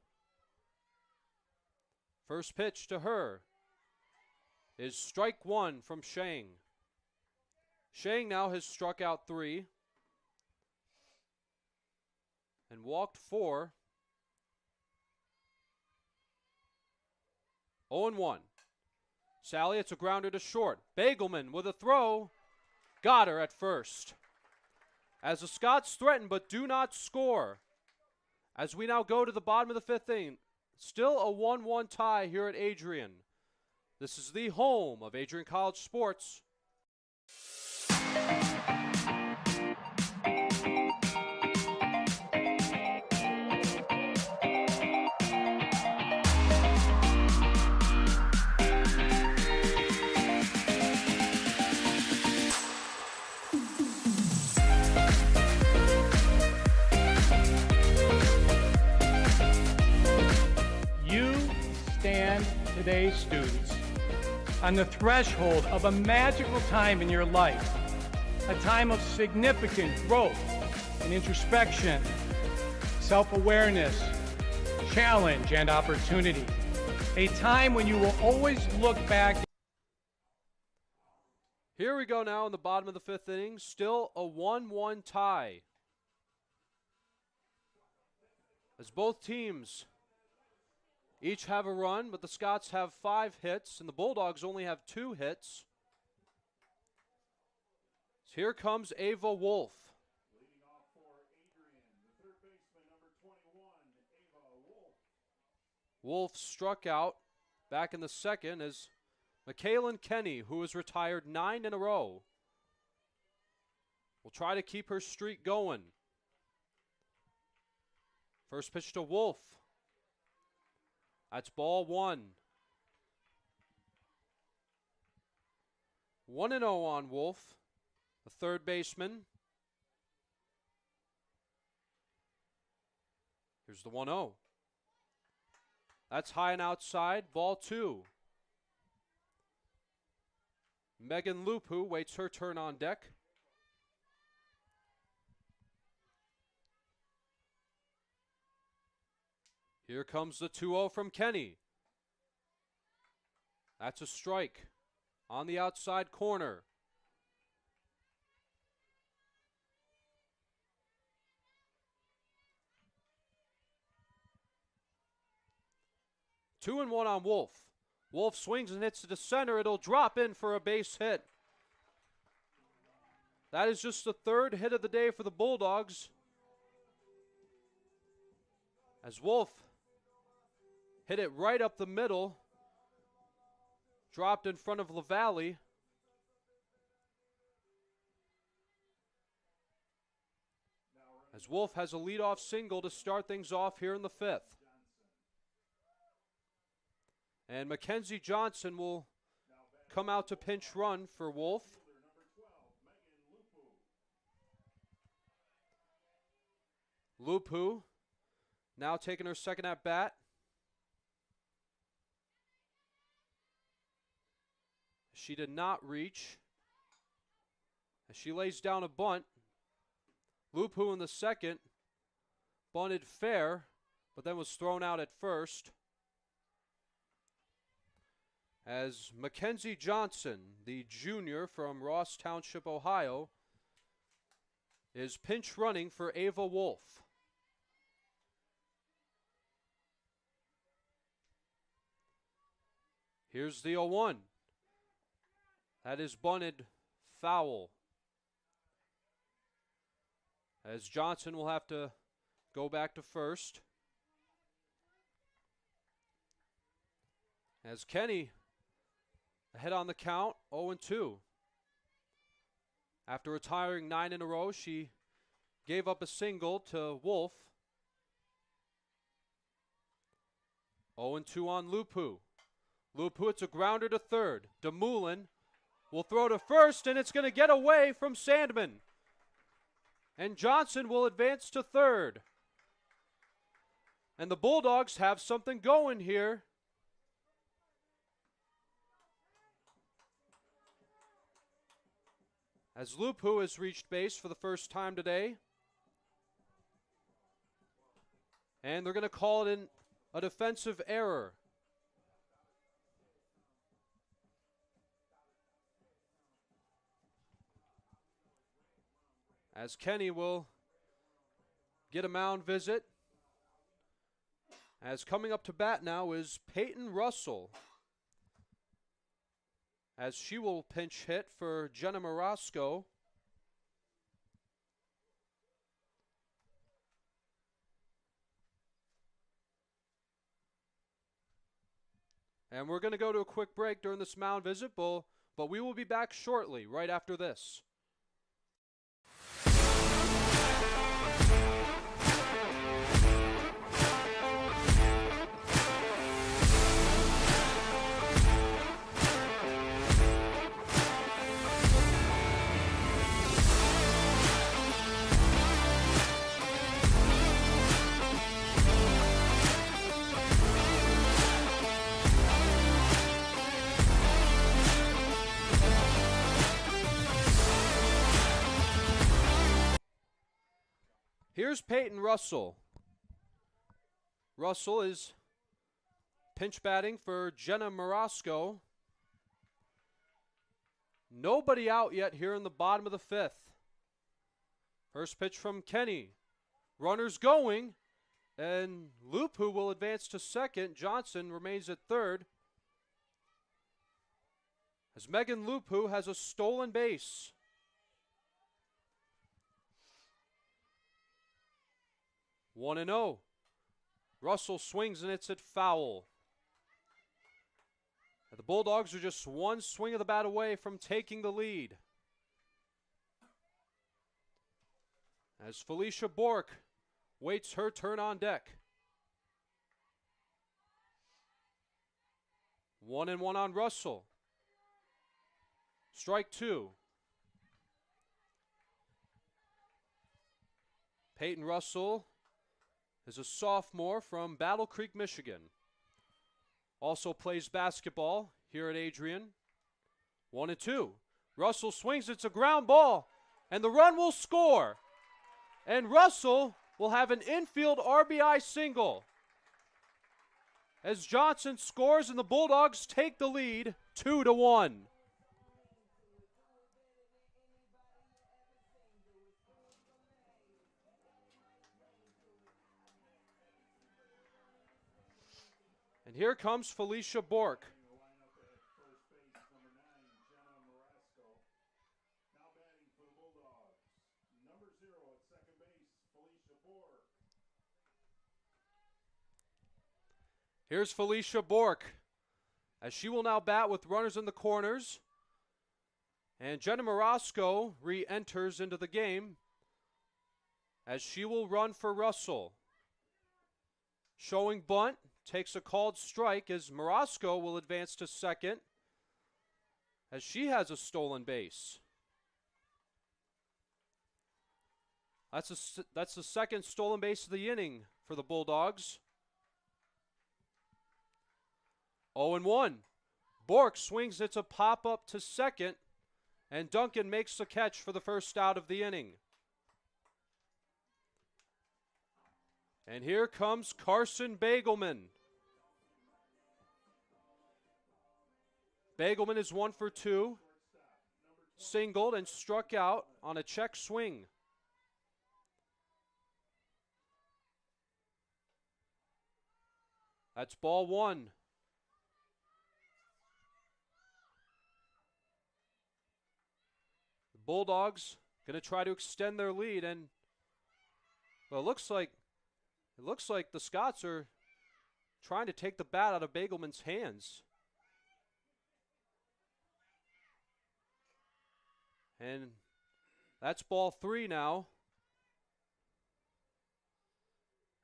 First pitch to her is strike 1 from Shang. Shang now has struck out 3 and walked 4. 0-1. Sally, it's a grounder to short. Bagelman with a throw. Got her at first. As the Scots threaten but do not score. As we now go to the bottom of the 5th inning. Still a 1-1 tie here at Adrian. This is the home of Adrian College Sports. You stand today, students, on the threshold of a magical time in your life, a time of significant growth and introspection, self-awareness, challenge, and opportunity. A time when you will always look back. Here we go now in the bottom of the 5th inning. Still a 1-1 tie. As both teams each have a run, but the Scots have 5 hits, and the Bulldogs only have 2 hits. So here comes Ava Wolf. Leading off for Adrian, the third baseman, number 21, Ava Wolf. Wolf struck out back in the 2nd as Michaelin Kenny, who has retired 9 in a row, will try to keep her streak going. First pitch to Wolf. That's ball 1. 1-0 on Wolf, the third baseman. Here's the 1-0. That's high and outside, ball 2. Megan Lupu waits her turn on deck. Here comes the 2-0 from Kenny. That's a strike on the outside corner. Two and 1 on Wolf. Wolf swings and hits to the center. It'll drop in for a base hit. That is just the 3rd hit of the day for the Bulldogs. As Wolf hit it right up the middle. Dropped in front of LaValle. As Wolf has a leadoff single to start things off here in the 5th. And Mackenzie Johnson will come out to pinch run for Wolf. Lupu now taking her 2nd at bat. She did not reach. As she lays down a bunt. Lupu in the 2nd bunted fair, but then was thrown out at first. As Mackenzie Johnson, the junior from Ross Township, Ohio, is pinch running for Ava Wolf. Here's the 0-1. That is bunted foul. As Johnson will have to go back to first. As Kenny ahead on the count, 0-2. After retiring 9 in a row, she gave up a single to Wolf. 0-2 on Lupu. Lupu, it's a grounder to 3rd. DeMullen will throw to first, and it's going to get away from Sandman. And Johnson will advance to 3rd. And the Bulldogs have something going here. As Lupu has reached base for the first time today. And they're going to call it a defensive error. As Kenny will get a mound visit. As coming up to bat now is Peyton Russell. As she will pinch hit for Jenna Morosco. And we're going to go to a quick break during this mound visit, but we will be back shortly, right after this. Here's Peyton Russell. Russell is pinch batting for Jenna Morosco. Nobody out yet here in the bottom of the fifth. First pitch from Kenny. Runners going, and Lupu will advance to second. Johnson remains at third. As Megan Lupu has a stolen base. 1-0. Russell swings and it's at foul. And the Bulldogs are just one swing of the bat away from taking the lead. As Felicia Bork waits her turn on deck. 1-1 on Russell. Strike two. Peyton Russell is a sophomore from Battle Creek, Michigan. Also plays basketball here at Adrian. 1-2. Russell swings, it's a ground ball, and the run will score. And Russell will have an infield RBI single. As Johnson scores and the Bulldogs take the lead 2-1. And here comes Felicia Bork. The lineup at first base, number 9, Jenna Morosco. Now batting for the Bulldogs, number 0 at second base, Felicia Bork. Here's Felicia Bork, as she will now bat with runners in the corners. And Jenna Morosco re-enters into the game, as she will run for Russell. Showing bunt. Takes a called strike as Morosco will advance to second as she has a stolen base. That's the second stolen base of the inning for the Bulldogs. 0-1. Bork swings, it's a pop-up to second, and Duncan makes the catch for the first out of the inning. And here comes Carson Bagelman. Bagelman is 1 for 2, singled and struck out on a check swing. That's ball one. The Bulldogs going to try to extend their lead, and well, it looks like the Scots are trying to take the bat out of Bagelman's hands. And that's ball three now.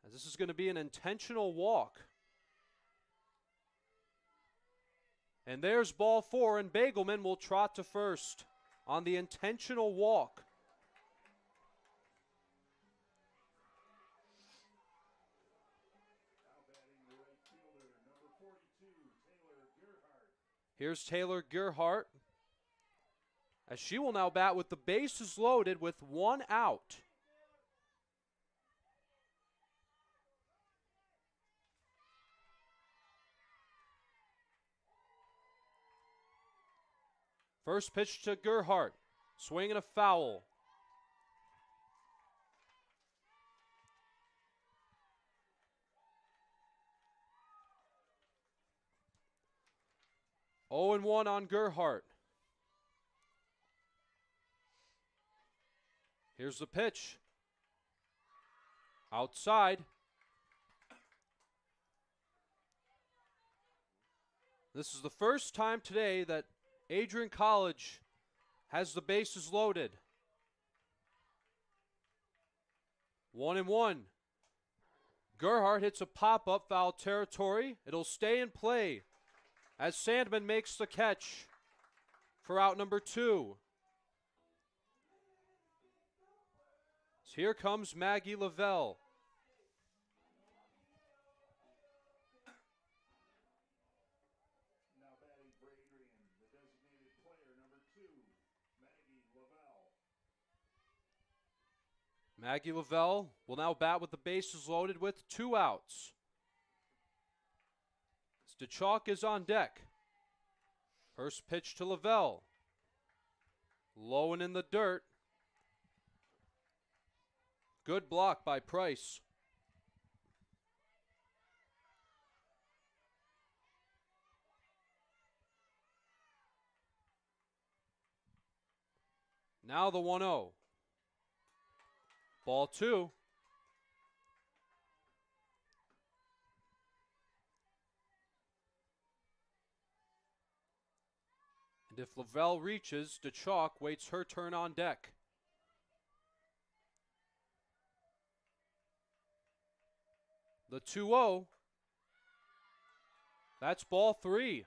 As this is going to be an intentional walk. And there's ball four, and Bagelman will trot to first on the intentional walk. Now batting the right fielder, number 42, Taylor Gerhardt. Here's Taylor Gerhardt. as she will now bat with the bases loaded with 1 out. First pitch to Gerhardt. Swing and a foul. Oh and 1 on Gerhardt. Here's the pitch. Outside. This is the first time today that Adrian College has the bases loaded. 1 and 1. Gerhardt hits a pop-up, foul territory. It'll stay in play as Sandman makes the catch for out number 2. So here comes Maggie Lavelle. Now batting for Adrian, the designated player, number 2, Maggie Lavelle. Maggie Lavelle will now bat with the bases loaded with 2 outs. DeChalk is on deck. First pitch to Lavelle. Low and in the dirt. Good block by Price. Now the 1-0. Ball 2. And if Lavelle reaches, DeChalk waits her turn on deck. The 2-0. That's ball 3.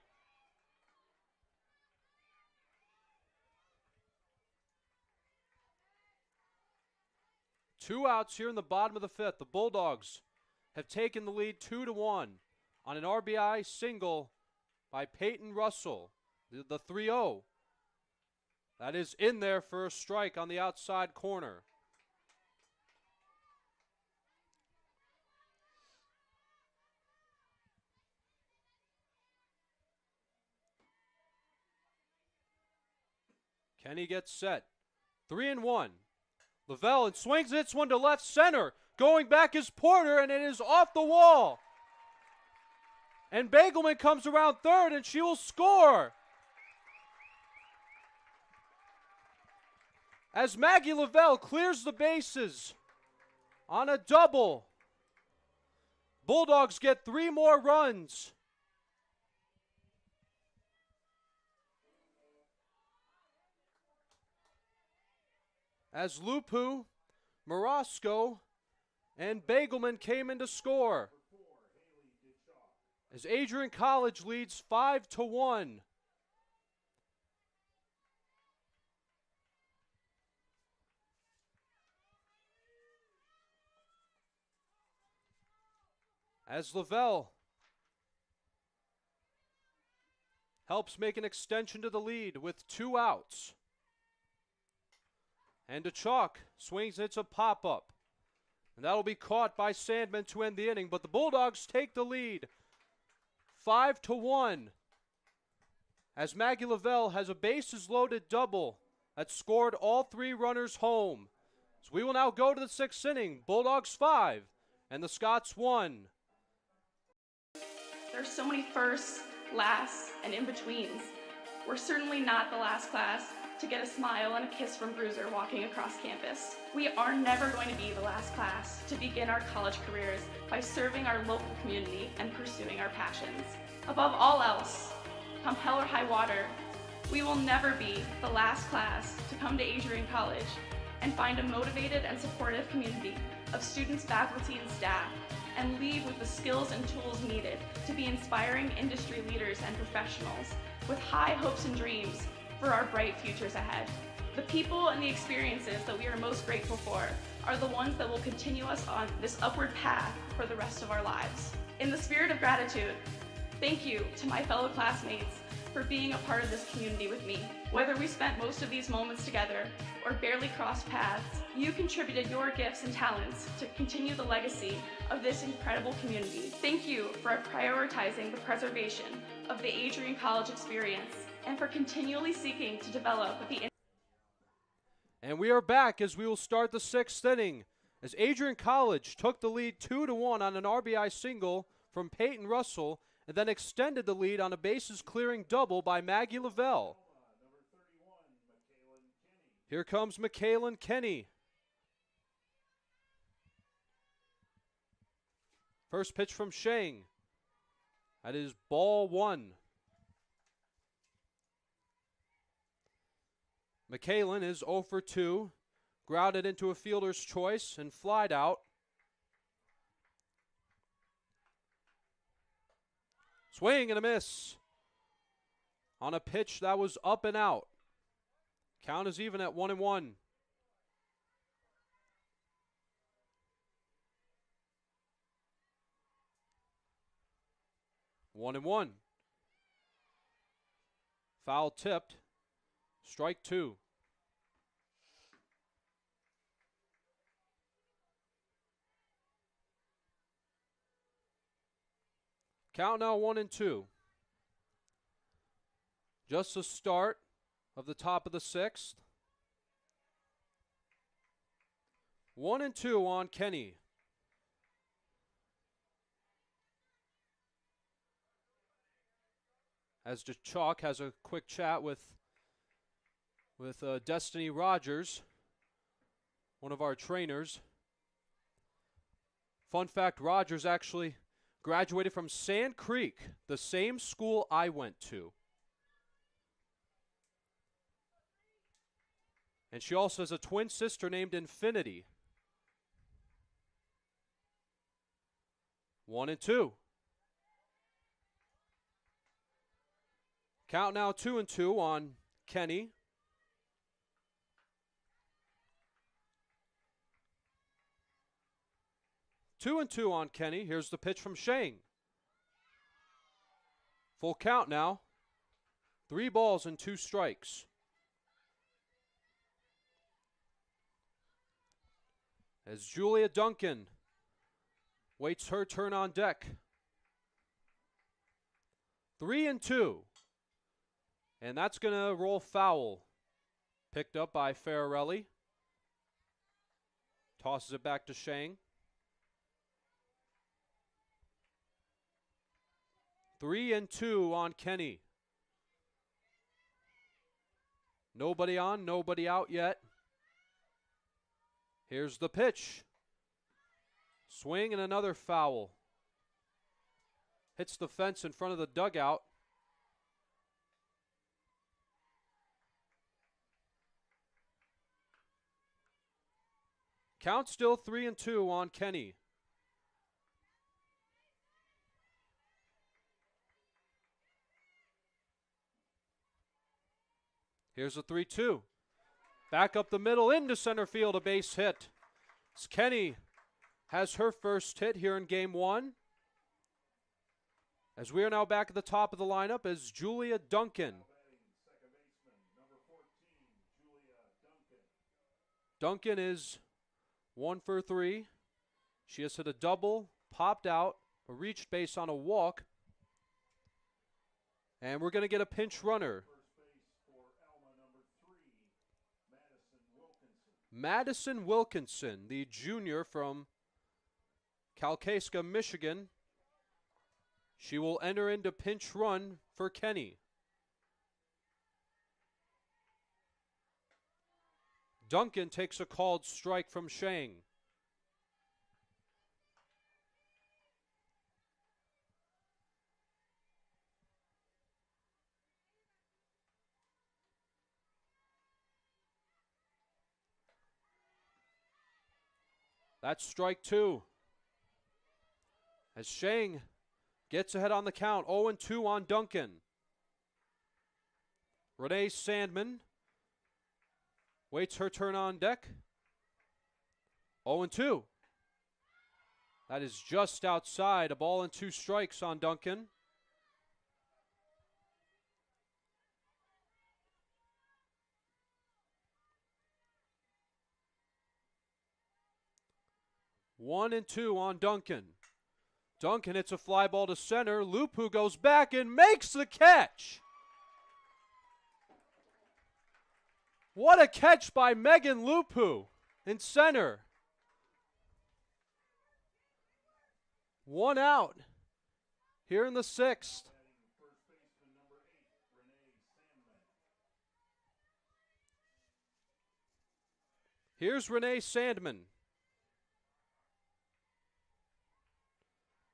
Two outs here in the bottom of the 5th. The Bulldogs have taken the lead 2-1 on an RBI single by Peyton Russell. The 3-0. That is in there for a strike on the outside corner. Kenny gets set. 3-1. Lavelle and swings, hits one to left center. Going back is Porter, and it is off the wall. And Bagelman comes around third, and she will score. As Maggie Lavelle clears the bases on a double. Bulldogs get 3 more runs. As Lupu, Morosco, and Bagelman came in to score. As Adrian College leads 5-1. As Lavelle helps make an extension to the lead with 2 outs. And DeChalk swings, hits a pop-up. And that'll be caught by Sandman to end the inning. But the Bulldogs take the lead 5-1. As Maggie Lavelle has a bases-loaded double that scored all 3 runners home. So we will now go to the 6th inning. Bulldogs 5 and the Scots 1. There's so many firsts, lasts, and in-betweens. We're certainly not the last class to get a smile and a kiss from Bruiser walking across campus. We are never going to be the last class to begin our college careers by serving our local community and pursuing our passions. Above all else, come hell or high water, we will never be the last class to come to Adrian College and find a motivated and supportive community of students, faculty, and staff, and leave with the skills and tools needed to be inspiring industry leaders and professionals with high hopes and dreams for our bright futures ahead. The people and the experiences that we are most grateful for are the ones that will continue us on this upward path for the rest of our lives. In the spirit of gratitude, thank you to my fellow classmates for being a part of this community with me. Whether we spent most of these moments together or barely crossed paths, you contributed your gifts and talents to continue the legacy of this incredible community. Thank you for prioritizing the preservation of the Adrian College experience and for continually seeking to develop the. And we are back as we will start the 6th inning as Adrian College took the lead 2-1 on an RBI single from Peyton Russell and then extended the lead on a bases-clearing double by Maggie Lavelle. Here comes Michaelan Kenny. First pitch from Shang. That is ball 1. Michaelan is 0 for 2, grounded into a fielder's choice and flied out. Swing and a miss on a pitch that was up and out. Count is even at 1-1. One and one. Foul tipped. Strike 2. Count now 1-2. Just the start of the top of the 6th. 1-2 on Kenny. As Chalk has a quick chat with Destiny Rogers, one of our trainers. Fun fact, Rogers actually graduated from Sand Creek, the same school I went to. And she also has a twin sister named Infinity. 1-2. Count now 2-2 on Kenny. Two and two on Kenny. Here's the pitch from Shang. Full count now. 3 balls and 2 strikes. As Julia Duncan waits her turn on deck. 3-2. And that's going to roll foul. Picked up by Fararelli. Tosses it back to Shang. 3-2 on Kenny. Nobody on, nobody out yet. Here's the pitch. Swing and another foul. Hits the fence in front of the dugout. Count still 3-2 on Kenny. Here's a 3-2. Back up the middle into center field, a base hit. As Kenny has her first hit here in game 1. As we are now back at the top of the lineup as Julia Duncan. Duncan is 1 for 3. She has hit a double, popped out, a reached base on a walk. And we're going to get a pinch runner. Madison Wilkinson, the junior from Kalkaska, Michigan. She will enter into pinch run for Kenny. Duncan takes a called strike from Shang. That's strike 2. As Shang gets ahead on the count, 0-2 on Duncan. Renee Sandman waits her turn on deck. 0-2. That is just outside. A ball and 2 strikes on Duncan. 1-2 on Duncan. Duncan hits a fly ball to center. Lupu goes back and makes the catch. What a catch by Megan Lupu in center. 1 out here in the 6th. Here's Renee Sandman,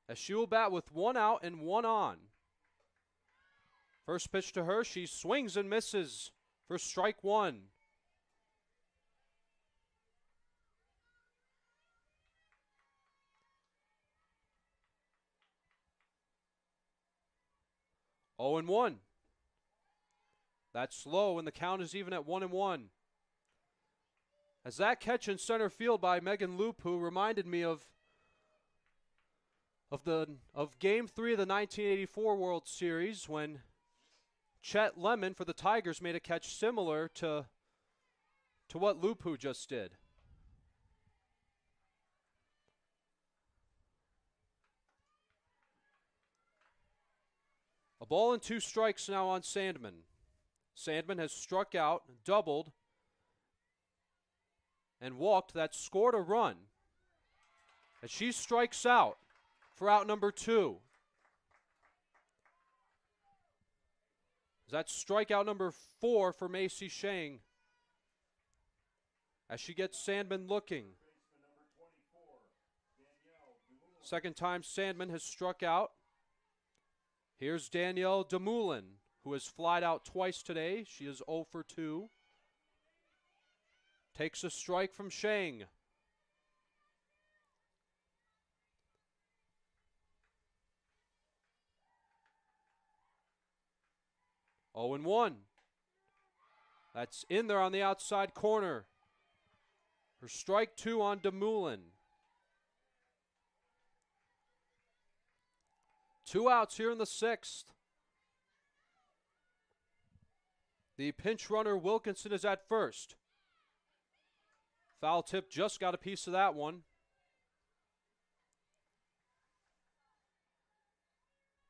as she will bat with 1 out and 1 on. First pitch to her, she swings and misses for strike 1. Oh and 1. That's low, and the count is even at 1-1. As that catch in center field by Megan Lupu reminded me of Game 3 of the 1984 World Series, when Chet Lemon for the Tigers made a catch similar to what Lupu just did. A ball and 2 strikes now on Sandman. Sandman has struck out, doubled, and walked. That scored a run. As she strikes out for out number 2. That's strikeout number 4 for Macy Shang, as she gets Sandman looking. Second time Sandman has struck out. Here's Danielle Demoulin, who has flied out twice today. She is 0 for 2. Takes a strike from Shang. Oh and 1. That's in there on the outside corner. For strike 2 on Demoulin. 2 outs here in the 6th. The pinch runner Wilkinson is at first. Foul tip just got a piece of that one.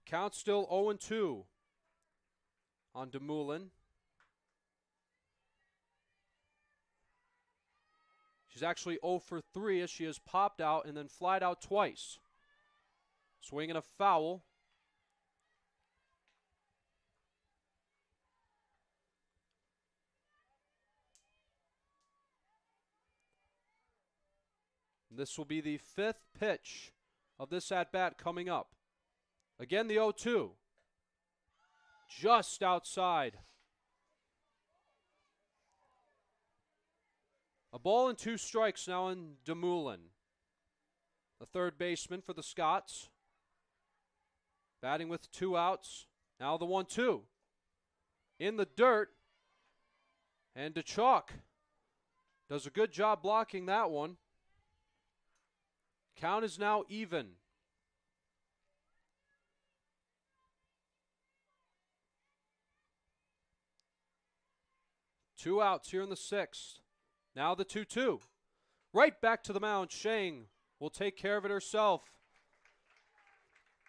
Count still 0-2 on Demoulin. She's actually 0 for 3 as she has popped out and then flied out twice. Swinging a foul. This will be the 5th pitch of this at-bat coming up. Again, the 0-2. Just outside. A ball and 2 strikes now on Demoulin, the third baseman for the Scots. Batting with 2 outs. Now the 1-2. In the dirt. And DeChalk does a good job blocking that one. Count is now even. Two outs here in the 6th. Now the 2-2. Right back to the mound. Shang will take care of it herself.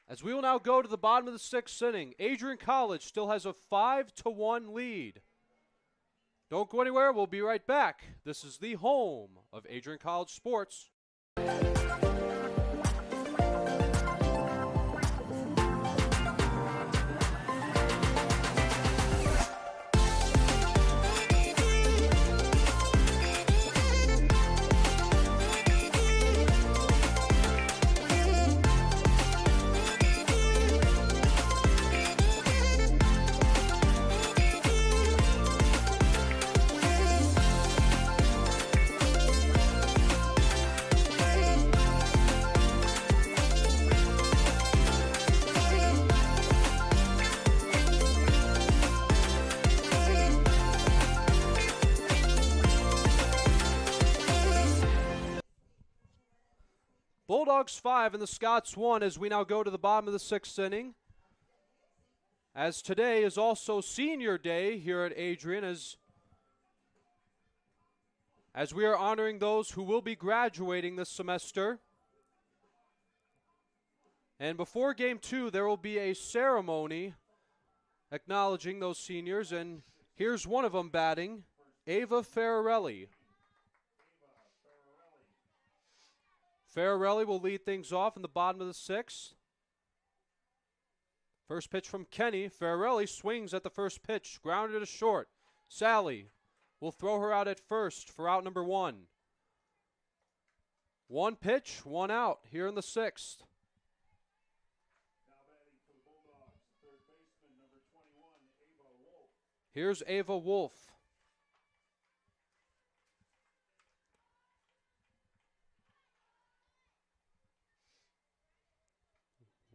As we will now go to the bottom of the 6th inning. Adrian College still has a 5-1 lead. Don't go anywhere. We'll be right back. This is the home of Adrian College Sports. Bulldogs 5 and the Scots 1 as we now go to the bottom of the 6th inning. As today is also senior day here at Adrian, as we are honoring those who will be graduating this semester And before game 2, there will be a ceremony acknowledging those seniors. And here's one of them batting, Ava Ferrarelli. Ferrarelli will lead things off in the bottom of the 6th. First pitch from Kenny. Ferrarelli swings at the first pitch, grounded to short. Sally will throw her out at first for out number 1. One pitch, one out here in the 6th. Now batting for the Bulldogs, third baseman, number 21, Ava Wolf. Here's Ava Wolf.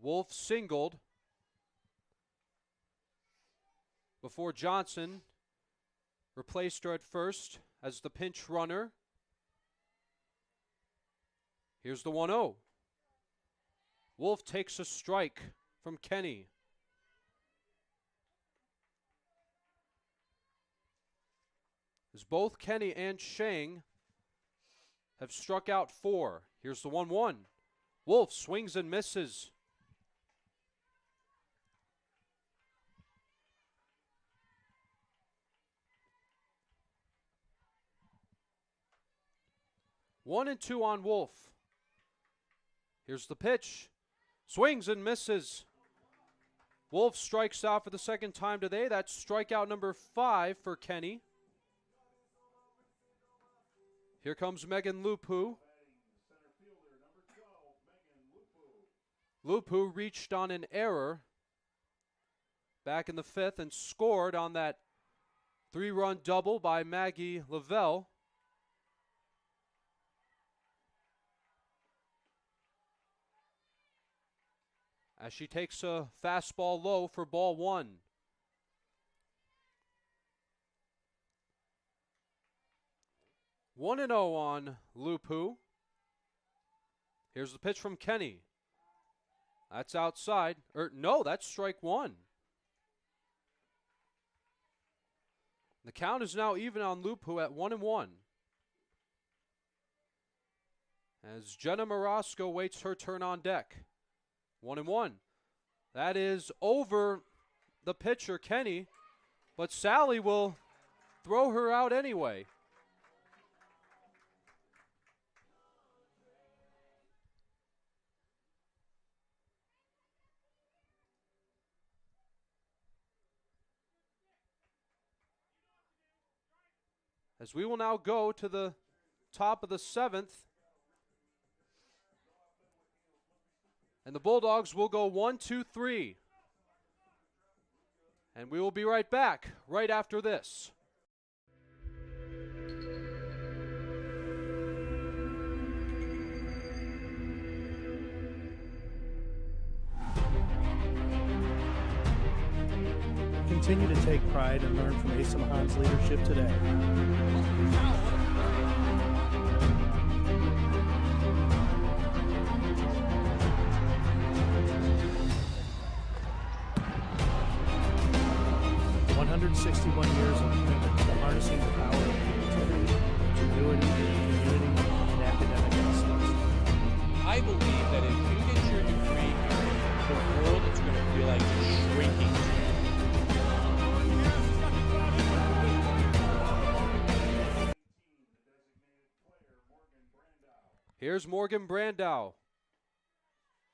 Wolf singled before Johnson replaced her at first as the pinch runner. Here's the 1-0. Wolf takes a strike from Kenny. As both Kenny and Shang have struck out 4. Here's the 1-1. Wolf swings and misses. One and 2 on Wolf. Here's the pitch. Swings and misses. Wolf strikes out for the second time today. That's strikeout number 5 for Kenny. Here comes Megan Lupu. Center fielder, number 12, Megan Lupu. Lupu reached on an error back in the 5th and scored on that 3-run double by Maggie Lavelle. As she takes a fastball low for ball 1. One and 0 on Lupu. Here's the pitch from Kenny. That's outside. No, that's strike 1. The count is now even on Lupu at 1-1. As Jenna Marasco waits her turn on deck. 1-1. That is over the pitcher, Kenny, but Sally will throw her out anyway. As we will now go to the top of the 7th. And the Bulldogs will go 1, 2, 3. And we will be right back right after this. Continue to take pride and learn from Asa Mahan's leadership today. 161 years of commitment to harnessing the power of creativity, ingenuity, community, and academic excellence. I believe that if you get your degree here, the world is going to feel like it's shrinking to you. Here's Morgan Brandow.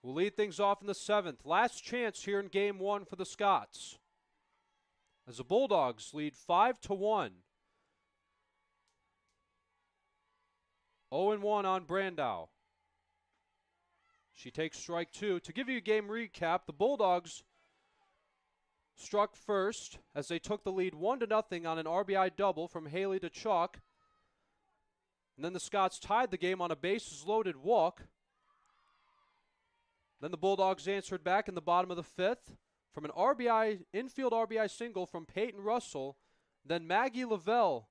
We'll lead things off in the 7th. Last chance here in game 1 for the Scots. As the Bulldogs lead 5-1. 0-1 on Brandow. She takes strike 2. To give you a game recap, the Bulldogs struck first as they took the lead 1-0 on an RBI double from Haley to Chalk. And then the Scots tied the game on a bases-loaded walk. Then the Bulldogs answered back in the bottom of the 5th from an infield RBI single from Peyton Russell. Then Maggie Lavelle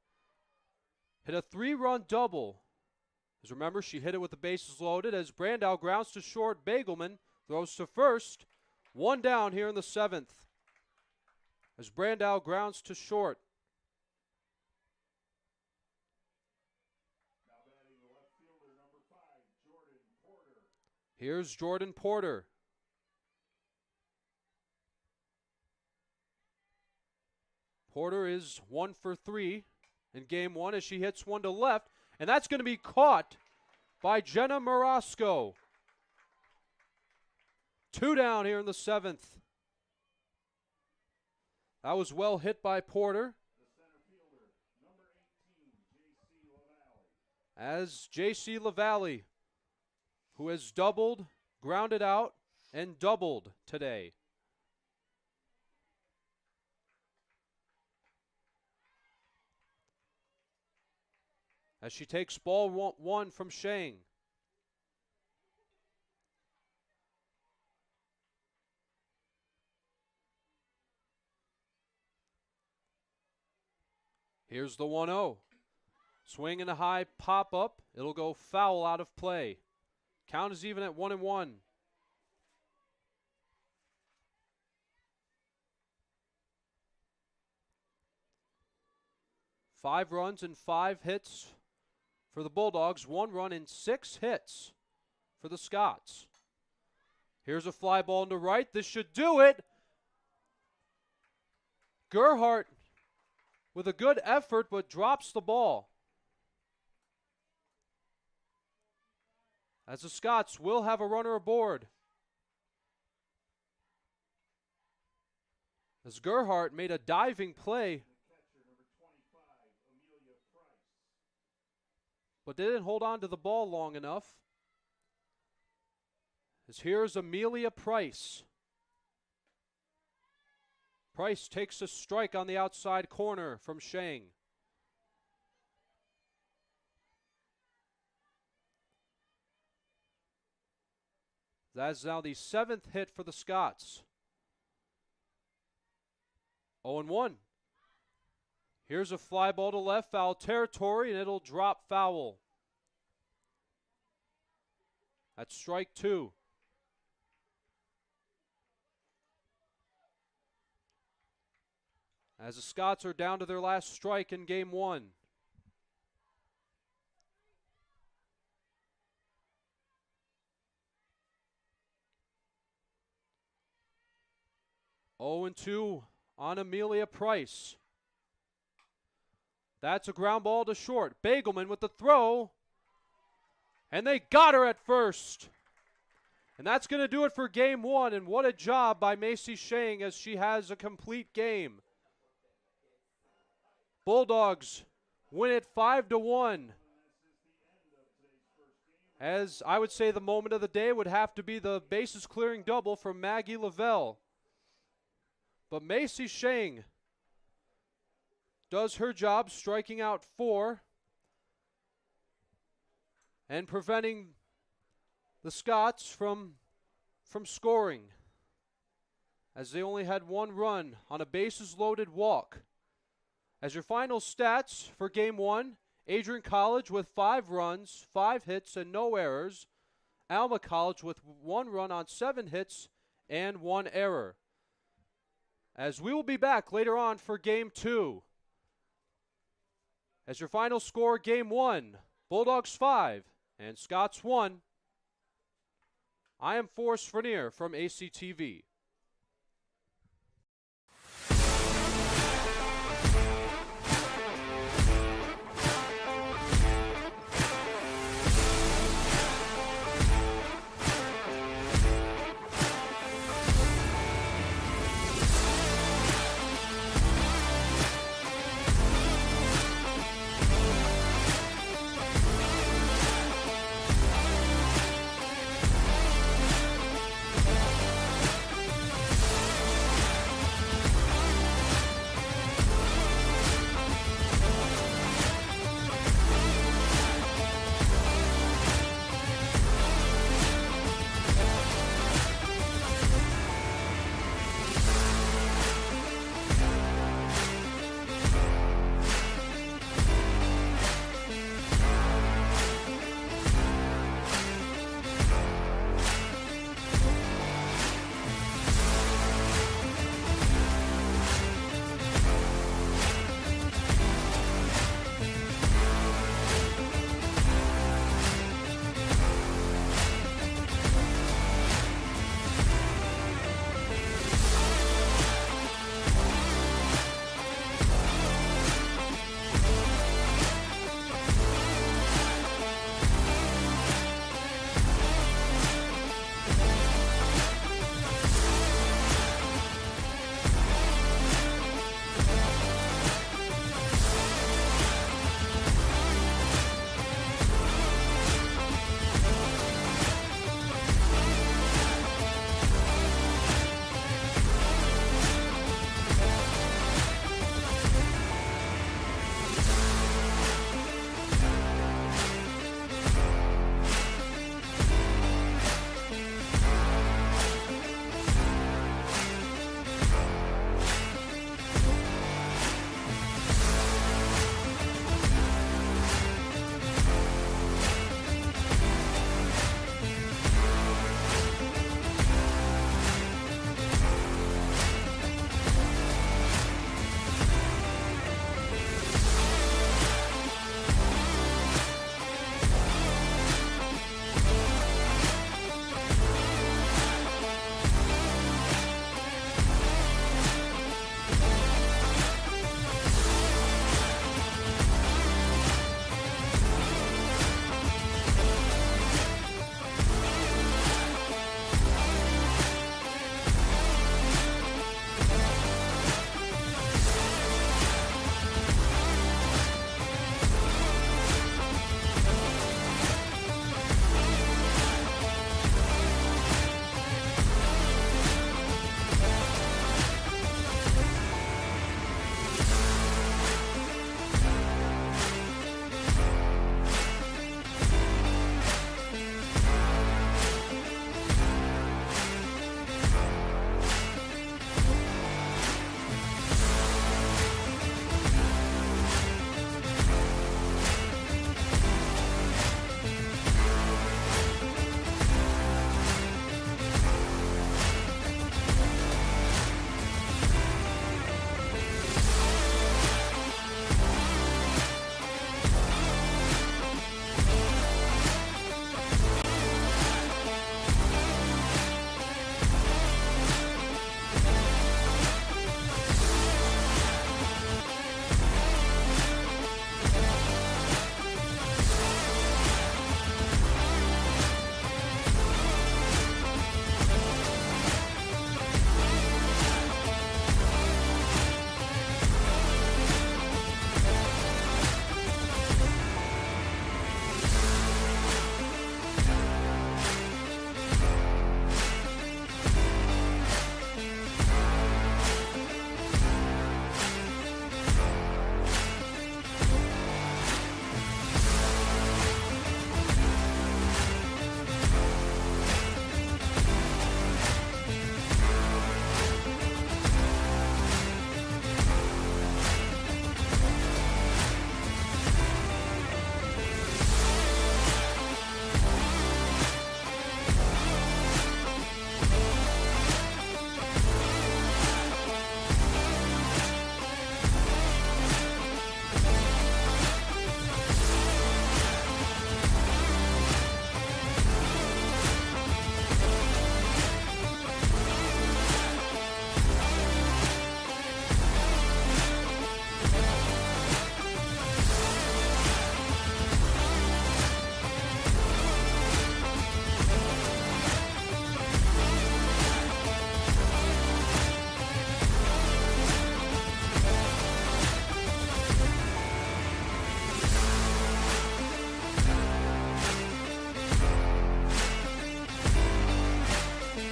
hit a 3-run double. As remember, she hit it with the bases loaded as Brandow grounds to short. Bagelman throws to first. 1 down here in the 7th. As Brandow grounds to short. Now batting the left fielder, number 5, Jordan Porter. Here's Jordan Porter. Porter is 1 for 3 in game one as she hits one to left, and that's going to be caught by Jenna Marasco. 2 down here in the 7th. That was well hit by Porter. As J.C. LaValle, who has doubled, grounded out, and doubled today. As she takes ball one from Shang. Here's the 1-0. Swing and a high pop-up. It'll go foul out of play. Count is even at 1-1. Five runs and 5 hits for the Bulldogs. 1 run and 6 hits for the Scots. Here's a fly ball into right. This should do it. Gerhardt with a good effort, but drops the ball. As the Scots will have a runner aboard. As Gerhardt made a diving play, but didn't hold on to the ball long enough. As here's Amelia Price. Price takes a strike on the outside corner from Shang. That's now the 7th hit for the Scots. 0-1. Here's a fly ball to left, foul territory, and it'll drop foul. That's strike 2. As the Scots are down to their last strike in game one. Oh and 2 on Amelia Price. That's a ground ball to short. Bagelman with the throw. And they got her at first. And that's going to do it for game one. And what a job by Macy Shang as she has a complete game. Bulldogs win it 5-1. As I would say the moment of the day would have to be the bases clearing double from Maggie Lavelle. But Macy Shang does her job, striking out 4 and preventing the Scots from scoring, as they only had 1 run on a bases-loaded walk. As your final stats for game one, Adrian College with 5 runs, 5 hits, and no errors. Alma College with 1 run on 7 hits and 1 error. As we will be back later on for game 2. As your final score, game 1, Bulldogs 5 and Scots 1. I am Forrest Vernier from ACTV.